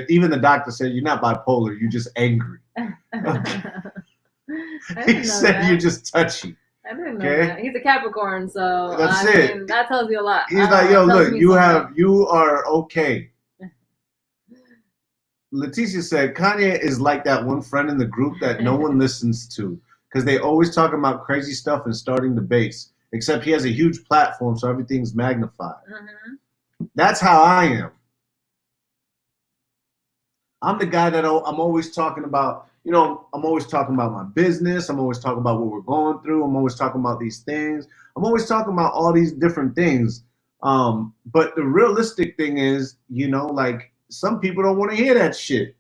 Even the doctor said you're not bipolar. You're just angry. He said you're just touchy. I didn't know that. He's a Capricorn, so that's it. Mean, that tells you a lot. He's like, yo, look, you are okay. Leticia said Kanye is like that one friend in the group that no one listens to because they always talk about crazy stuff and starting debates. Except he has a huge platform, so everything's magnified. Mm-hmm. That's how I am. I'm the guy that I'm always talking about. I'm always talking about my business. I'm always talking about what we're going through. I'm always talking about these things. I'm always talking about all these different things. But the realistic thing is, like some people don't want to hear that shit.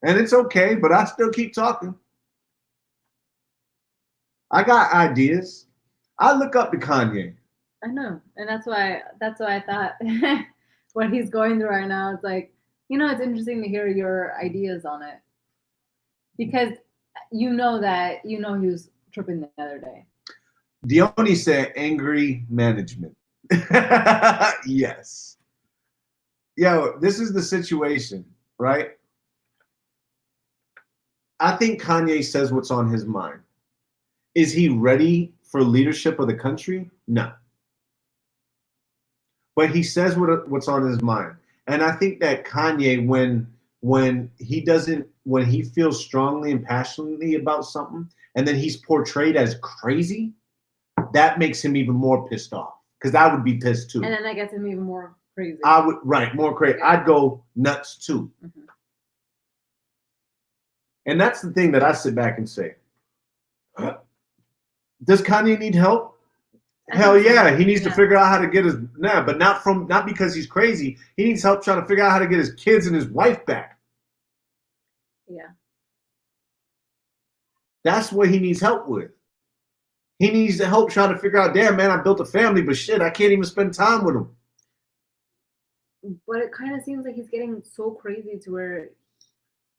And it's okay, but I still keep talking. I got ideas. I look up to Kanye. I know. And that's why I thought what he's going through right now, it's like, it's interesting to hear your ideas on it. Because he was tripping the other day. Dione said angry management. Yes. Yo, this is the situation, right? I think Kanye says what's on his mind. Is he ready for leadership of the country? No. But he says what's on his mind. And I think that Kanye, when he feels strongly and passionately about something, and then he's portrayed as crazy, that makes him even more pissed off. Because I would be pissed too. And then that gets him even more crazy. More crazy. I'd go nuts too. Mm-hmm. And that's the thing that I sit back and say. Does Kanye need help? Hell yeah, he needs to figure out how to get but not because he's crazy. He needs help trying to figure out how to get his kids and his wife back. Yeah. That's what he needs help with. He needs help trying to figure out, damn man, I built a family, but shit, I can't even spend time with him. But it kind of seems like he's getting so crazy to where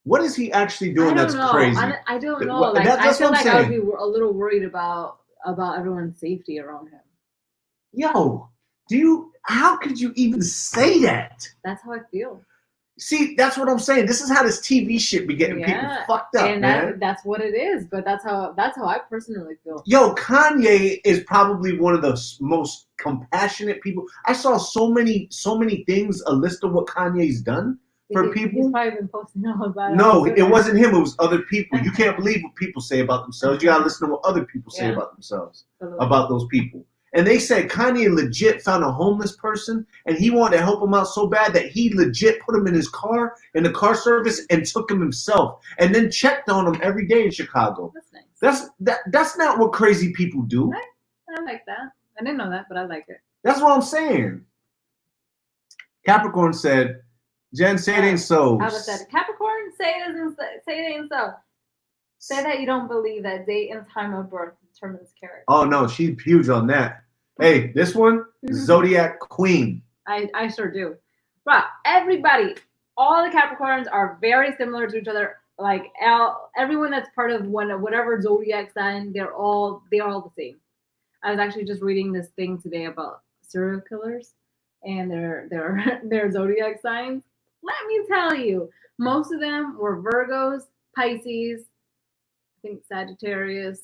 What is he actually I doing don't that's know. crazy? I don't know. Well, Like I that's feel what I'm like I would saying. be a little worried about everyone's safety around him. Yo, how could you even say that? That's how I feel. See, that's what I'm saying. This is how this TV shit be getting people fucked up, and man. that's what it is. But that's how I personally feel. Yo, Kanye is probably one of the most compassionate people. I saw so many things, a list of what Kanye's done for people. He's probably been posting all about it. No, it wasn't him. It was other people. You can't believe what people say about themselves. You gotta listen to what other people say about themselves, about those people. And they said Kanye legit found a homeless person and he wanted to help him out so bad that he legit put him in his car, in the car service, and took him himself and then checked on him every day in Chicago. That's nice. That's not what crazy people do. I like that. I didn't know that, but I like it. That's what I'm saying. Capricorn said, Jen, say it ain't so. I was said, Capricorn, say it ain't so. Say that you don't believe that date and time of birth determines character. Oh no, she's huge on that. Hey, this one, Zodiac Queen. I sure do. But everybody, all the Capricorns are very similar to each other. Like everyone that's part of whatever zodiac sign, they're all the same. I was actually just reading this thing today about serial killers and their zodiac signs. Let me tell you, most of them were Virgos, Pisces, I think Sagittarius,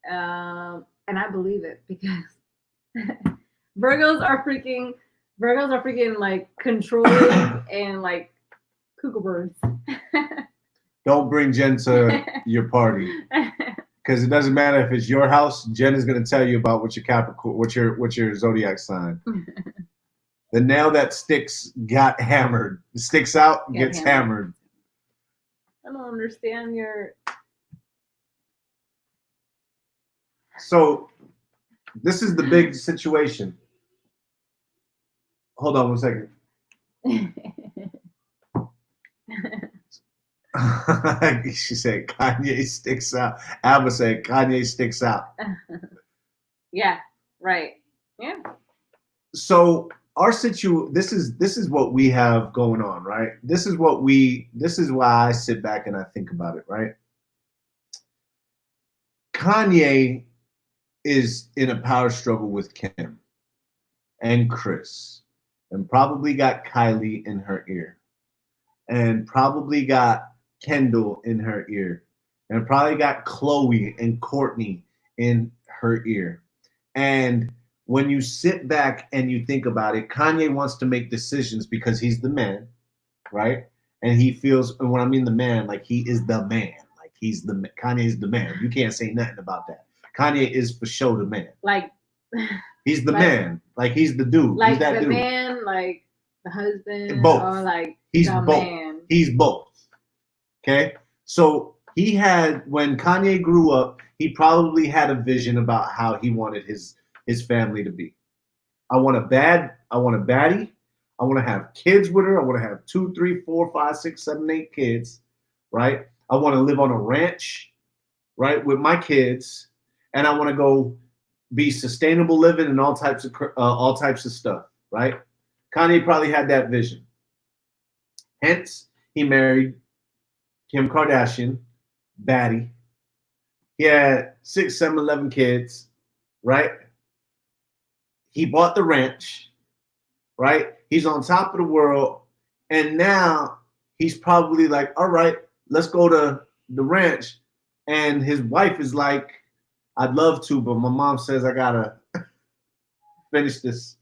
and I believe it because Virgos are freaking like controlling and like kookaburras. Don't bring Jen to your party because it doesn't matter if it's your house. Jen is going to tell you about what your Capricorn, what your zodiac sign. The nail that sticks sticks out, gets hammered. I don't understand your. So, this is the big situation. Hold on 1 second. She said Kanye sticks out. Alba said Kanye sticks out. Yeah, right. Yeah. So our this is what we have going on, right? This is why I sit back and I think about it, right? Kanye is in a power struggle with Kim and Chris, and probably got Kylie in her ear, and probably got Kendall in her ear, and probably got Chloe and Courtney in her ear. And when you sit back and you think about it, Kanye wants to make decisions because he's the man, right? And he feels, and when I mean the man, like he is the man. Like Kanye is the man. You can't say nothing about that. Kanye is for sure the man. Like he's the man. Like he's the dude. Like he's that the dude. man, like the husband. Both. Or like he's the both. Man. He's both. Okay? So when Kanye grew up, he probably had a vision about how he wanted his family to be. I want a baddie. I want to have kids with her. I want to have 2, 3, 4, 5, 6, 7, 8 kids, right? I want to live on a ranch, right, with my kids, and I want to go be sustainable living and all types of stuff, right? Kanye probably had that vision. Hence, he married Kim Kardashian, baddie. He had 6, 7, 11 kids, right? He bought the ranch, right? He's on top of the world. And now he's probably like, all right, let's go to the ranch. And his wife is like, I'd love to, but my mom says I gotta finish this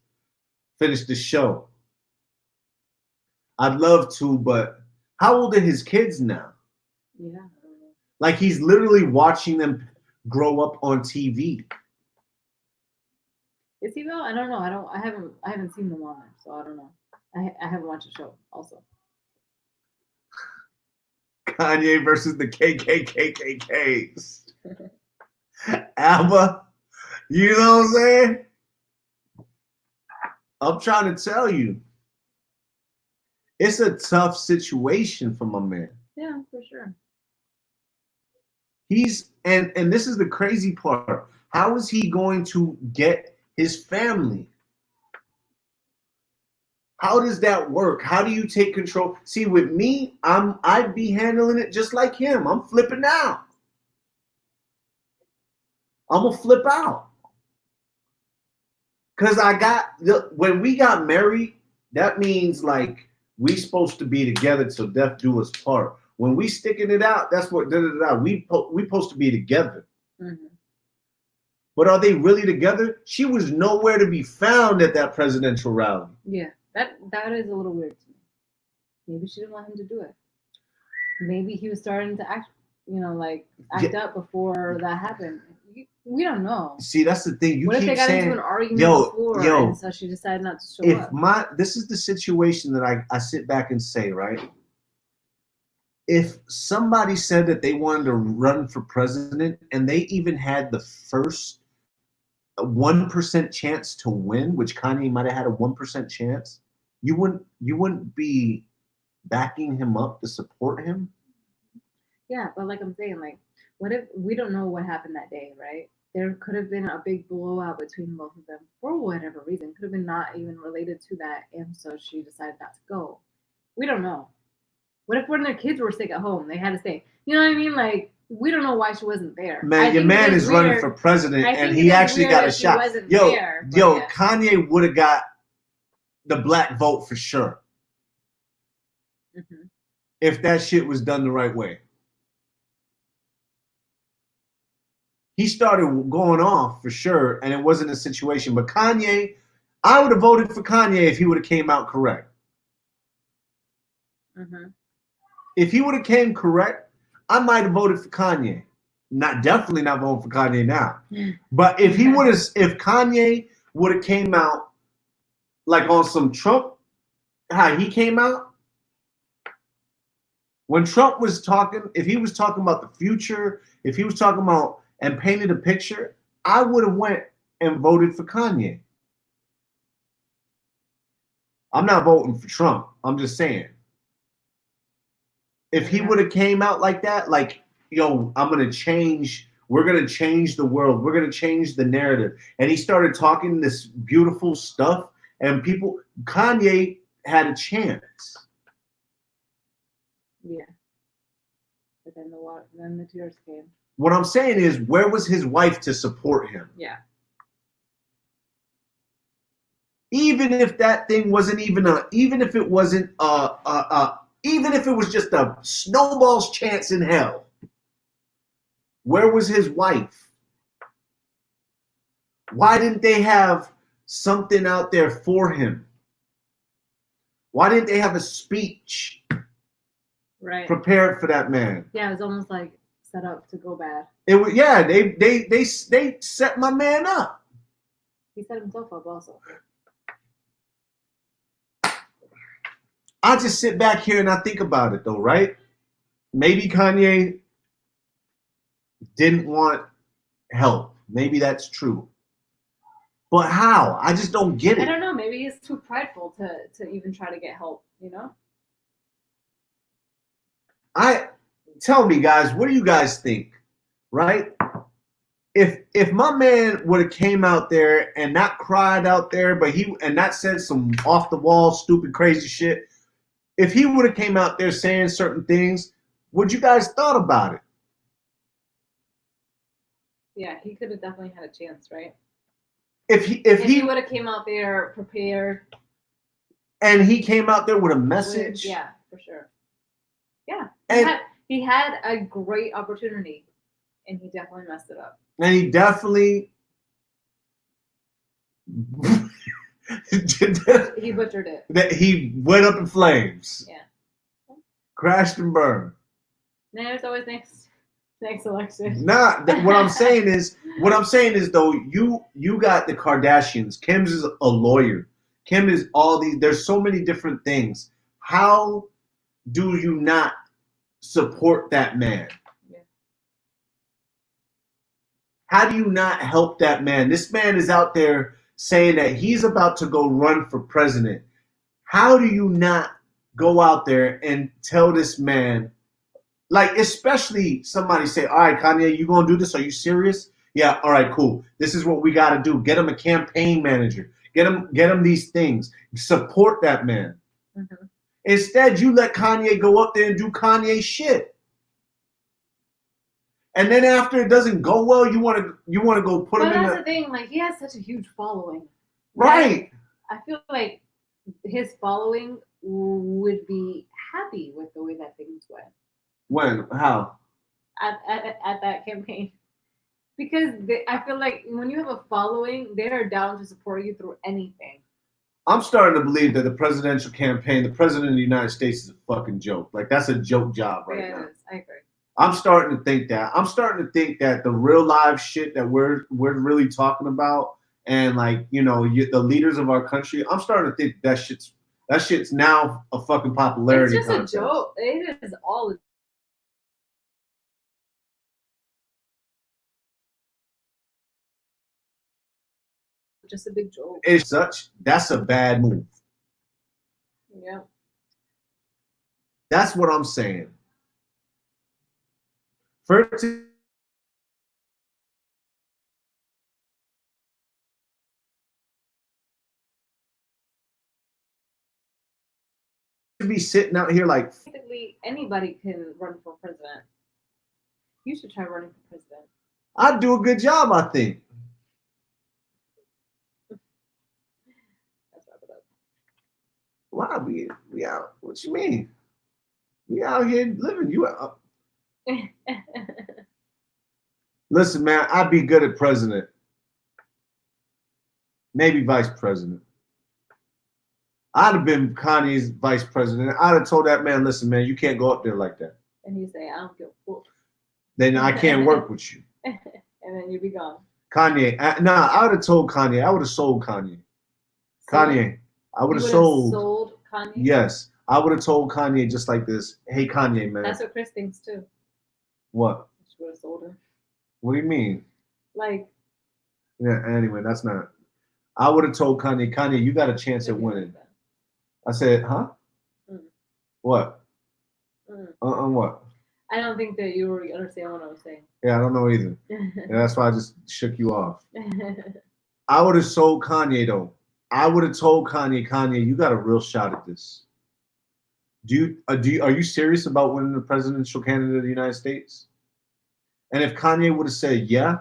show. I'd love to, but how old are his kids now? Yeah. Like he's literally watching them grow up on TV. Is he though? I don't know. I haven't seen them on there, so I don't know. I haven't watched the show also. Kanye versus the KKKKs. Alba, you know what I'm saying? I'm trying to tell you. It's a tough situation for my man. Yeah, for sure. He's and this is the crazy part. How is he going to get his family? How does that work? How do you take control? See, with me, I'd be handling it just like him. I'm flipping out. I'm gonna flip out. Cause when we got married, that means like we supposed to be together till death do us part. When we sticking it out, that's what we supposed to be together. Mm-hmm. But are they really together? She was nowhere to be found at that presidential rally. Yeah, that is a little weird to me. Maybe she didn't want him to do it. Maybe he was starting to act, up before that happened. We don't know. See, that's the thing. What if they got into an argument before, and so she decided not to show up? This is the situation that I sit back and say, right? If somebody said that they wanted to run for president and they even had the first 1% chance to win, which Kanye might have had a 1% chance, you wouldn't be backing him up to support him? Yeah, but like I'm saying, like, what if we don't know what happened that day, right? There could have been a big blowout between both of them for whatever reason. Could have been not even related to that, and so she decided not to go. We don't know. What if when their kids were sick at home, they had to stay? You know what I mean? Like, we don't know why she wasn't there. Man, your man is running for president, and he actually got a shot. Kanye would have got the black vote for sure. Mm-hmm. If that shit was done the right way. He started going off for sure, and it wasn't a situation. But Kanye, I would have voted for Kanye if he would have came out correct. Mm-hmm. If he would have came correct, I might have voted for Kanye. Definitely not voting for Kanye now. But if Kanye would have came out like on some Trump, how he came out, when Trump was talking, if he was talking about the future, if he was talking about and painted a picture, I would have went and voted for Kanye. I'm not voting for Trump. I'm just saying. If he would have came out like that, like, yo, we're going to change the world. We're going to change the narrative. And he started talking this beautiful stuff, and Kanye had a chance. Yeah. But then the tears came. What I'm saying is, where was his wife to support him? Yeah. Even if that thing wasn't even even if it was just a snowball's chance in hell, where was his wife? Why didn't they have something out there for him? Why didn't they have a speech prepared for that man? Yeah, it was almost like set up to go bad. It was, yeah, they set my man up. He set himself up also. I just sit back here and I think about it though, right? Maybe Kanye didn't want help. Maybe that's true. But how? I just don't get it. I don't know. Maybe he's too prideful to even try to get help, you know? Tell me, guys, what do you guys think? Right? If my man would have came out there and not cried out there, but not said some off the wall, stupid, crazy shit, if he would have came out there saying certain things, would you guys thought about it? Yeah, he could have definitely had a chance, right? If he would have came out there prepared, and he came out there with a message, yeah, for sure. Yeah, he had a great opportunity, and he definitely messed it up. And he definitely he butchered it. That he went up in flames. Yeah, crashed and burned. There's always next election. What I'm saying is though, you got the Kardashians. Kim's is a lawyer. Kim is all these. There's so many different things. How do you not support that man? Yeah. How do you not help that man? This man is out there saying that he's about to go run for president. How do you not go out there and tell this man? Like, especially somebody say, all right, Kanye, you going to do this? Are you serious? Yeah, all right, cool. This is what we got to do. Get him a campaign manager. Get him these things. Support that man. Mm-hmm. Instead, you let Kanye go up there and do Kanye shit. And then after it doesn't go well, you want to go put him in. But that's the thing. Like, he has such a huge following. Right. I feel like his following would be happy with the way that things went. When? How? At that campaign. Because I feel like when you have a following, they are down to support you through anything. I'm starting to believe that the presidential campaign, the president of the United States, is a fucking joke. Like, that's a joke job right now. It is. I agree. I'm starting to think that. I'm starting to think that the real live shit that we're really talking about, and like, you know, the leaders of our country, I'm starting to think that shit's now a fucking popularity It's just contest. a joke. It is all just a big joke. That's a bad move. Yeah. That's what I'm saying. For it to be sitting out here like basically anybody can run for president. You should try running for president. I'd do a good job, I think. Let's wrap it up. Wow, we out. What you mean? We out here living. You out. Listen, man, I'd be good at president. Maybe vice president. I'd have been Kanye's vice president. I'd have told that man, listen, man, you can't go up there like that. And you say, I don't give a fuck. Then I can't work with you. And then you be gone. Kanye, I would have told Kanye. I would have sold Kanye. Kanye, I would have sold Kanye? Yes. I would have told Kanye just like this. Hey, Kanye, man. That's what Chris thinks too. What? She would have sold him. What do you mean? Like. Yeah, anyway, that's not. I would have told Kanye, you got a chance at winning. I said, huh? Mm. What? Mm. What? I don't think that you really understand what I was saying. Yeah, I don't know either. That's why I just shook you off. I would have sold Kanye, though. I would have told Kanye, you got a real shot at this. Are you serious about winning the presidential candidate of the United States? And if Kanye would have said, yeah,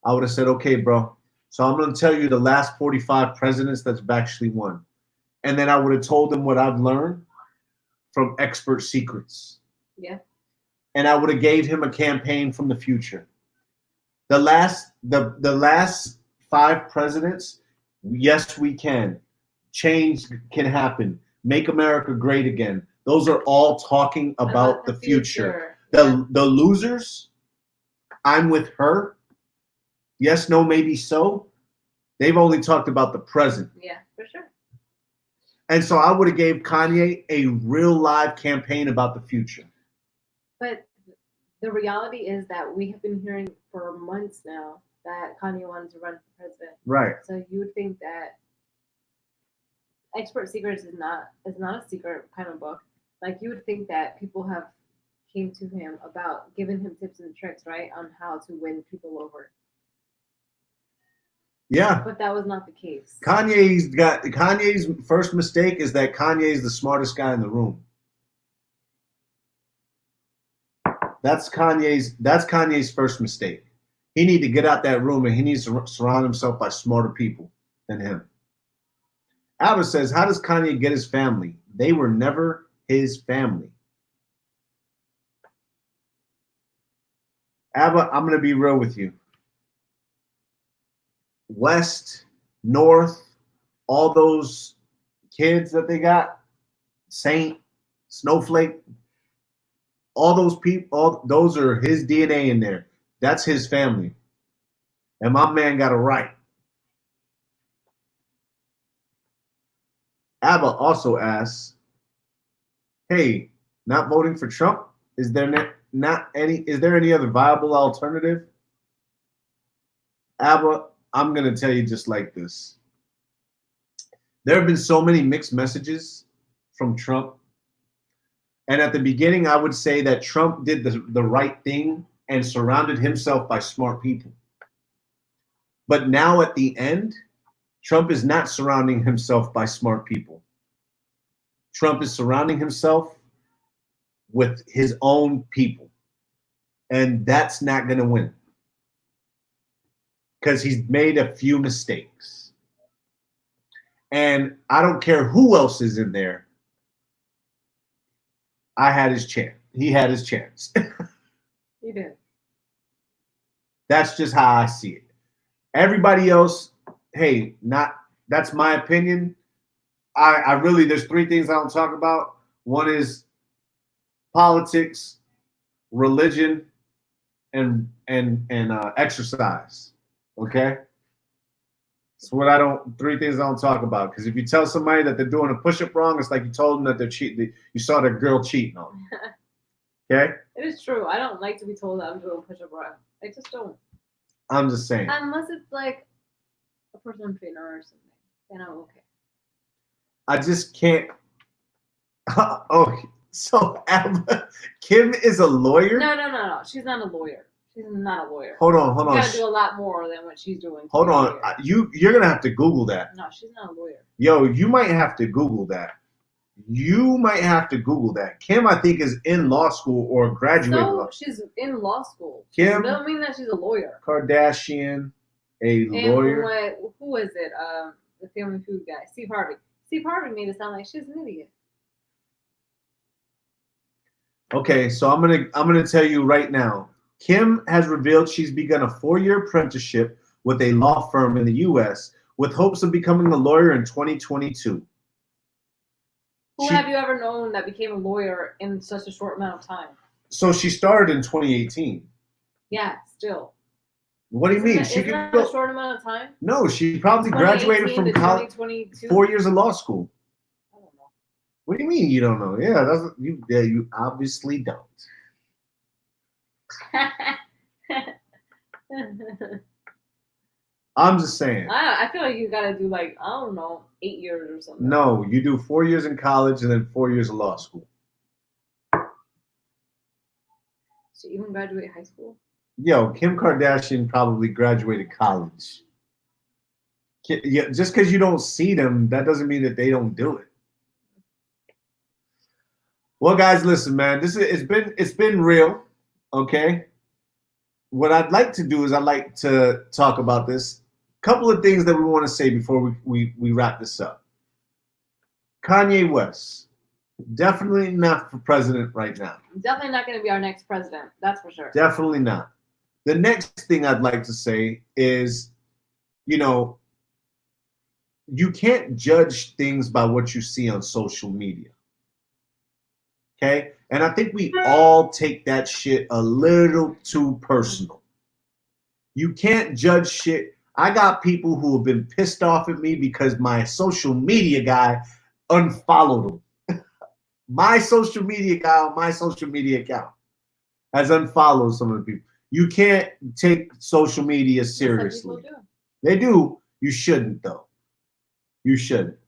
I would have said, okay, bro. So I'm going to tell you the last 45 presidents that's actually won. And then I would have told them what I've learned from expert secrets. Yeah. And I would have gave him a campaign from the future. The last 5 presidents, yes, we can. Change can happen. Make America great again. Those are all talking about the future. The losers, I'm with her. Yes, no, maybe so. They've only talked about the present. Yeah, for sure. And so I would have gave Kanye a real live campaign about the future. But the reality is that we have been hearing for months now that Kanye wanted to run for president. Right. So you would think that Expert Secrets is not a secret kind of book. Like, you would think that people have came to him about giving him tips and tricks, right, on how to win people over. Yeah. But that was not the case. Kanye's first mistake is that Kanye is the smartest guy in the room. That's Kanye's first mistake. He needs to get out that room and he needs to surround himself by smarter people than him. Albert says, how does Kanye get his family? They were never his family. Abba, I'm going to be real with you. West, North, all those kids that they got, Saint, Snowflake, all those people, those are his DNA in there. That's his family. And my man got it right. Abba also asks, hey, not voting for Trump? Is there any other viable alternative? Abba, I'm going to tell you just like this. There have been so many mixed messages from Trump. And at the beginning, I would say that Trump did the right thing and surrounded himself by smart people. But now at the end, Trump is not surrounding himself by smart people. Trump is surrounding himself with his own people. And that's not going to win because he's made a few mistakes. And I don't care who else is in there. I had his chance. He had his chance. He did. That's just how I see it. Everybody else, hey, that's my opinion. I really, there's three things I don't talk about. One is politics, religion, and exercise. Okay? It's what three things I don't talk about. Because if you tell somebody that they're doing a push-up wrong, it's like you told them that they're cheating. You saw their girl cheating on them. Okay? It is true. I don't like to be told that I'm doing push-up wrong. I just don't. I'm just saying. Unless it's like a personal trainer or something, then I'm okay. I just can't. Oh, so Kim is a lawyer? No. She's not a lawyer. She's not a lawyer. Hold on. You gotta do a lot more than what she's doing. Hold on. You're gonna have to Google that. No, she's not a lawyer. Yo, you might have to Google that. Kim, I think, is in law school or graduated. So she's in law school. Kim doesn't mean that she's a lawyer. Kardashian, a lawyer. Who is it? The Family Food guy, Steve Harvey. Steve Harvey made it sound like she's an idiot. Okay, so I'm gonna tell you right now. Kim has revealed she's begun a 4-year apprenticeship with a law firm in the U.S. with hopes of becoming a lawyer in 2022. Who have you ever known that became a lawyer in such a short amount of time? So she started in 2018. Yeah, still. What do you mean? Isn't that a short amount of time? No, she probably graduated from college. 4 years of law school. I don't know. What do you mean you don't know? Yeah, you obviously don't. I'm just saying. I feel like you gotta do like, I don't know, 8 years or something. No, you do 4 years in college and then 4 years of law school. So you even graduate high school? Yo, Kim Kardashian probably graduated college. Yeah, just because you don't see them, that doesn't mean that they don't do it. Well, guys, listen, man. It's been real, okay? What I'd like to do is I'd like to talk about this. Couple of things that we want to say before we wrap this up. Kanye West, definitely not for president right now. Definitely not going to be our next president. That's for sure. Definitely not. The next thing I'd like to say is, you can't judge things by what you see on social media. Okay? And I think we all take that shit a little too personal. You can't judge shit. I got people who have been pissed off at me because my social media guy unfollowed them. My social media guy on my social media account has unfollowed some of the people. You can't take social media seriously. Some people do. They do. You shouldn't, though. You shouldn't.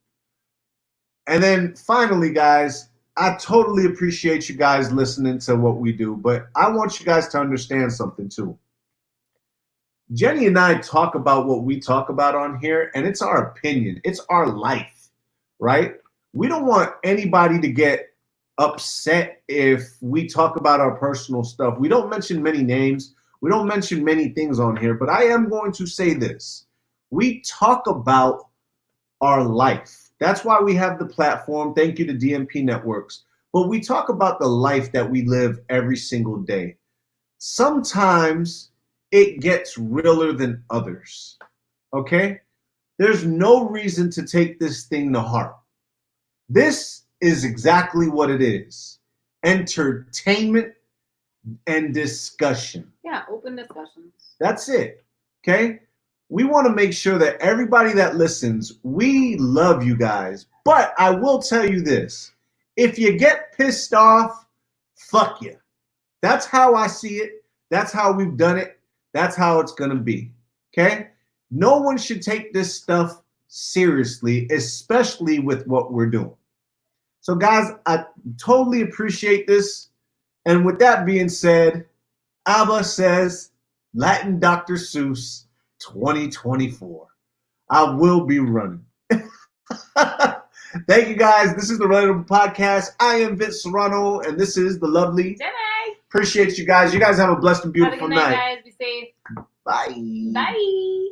And then finally, guys, I totally appreciate you guys listening to what we do, but I want you guys to understand something too. Jenny and I talk about what we talk about on here, and it's our opinion. It's our life, right? We don't want anybody to get upset if we talk about our personal stuff. We don't mention many names. We don't mention many things on here, but I am going to say this. We talk about our life. That's why we have the platform. Thank you to DMP Networks. But we talk about the life that we live every single day. Sometimes it gets realer than others, okay? There's no reason to take this thing to heart. This is exactly what it is. Entertainment and discussion. Yeah, open discussions. That's it, okay? We want to make sure that everybody that listens, we love you guys. But I will tell you this. If you get pissed off, fuck you. That's how I see it. That's how we've done it. That's how it's going to be, okay? No one should take this stuff seriously, especially with what we're doing. So, guys, I totally appreciate this. And with that being said, ABBA says, Latin Dr. Seuss 2024. I will be running. Thank you guys. This is the Rel8table podcast. I am Vince Serrano, and this is the lovely Jenny. Appreciate you guys. You guys have a blessed and beautiful Have a good night, night. guys. Be safe. Bye. Bye.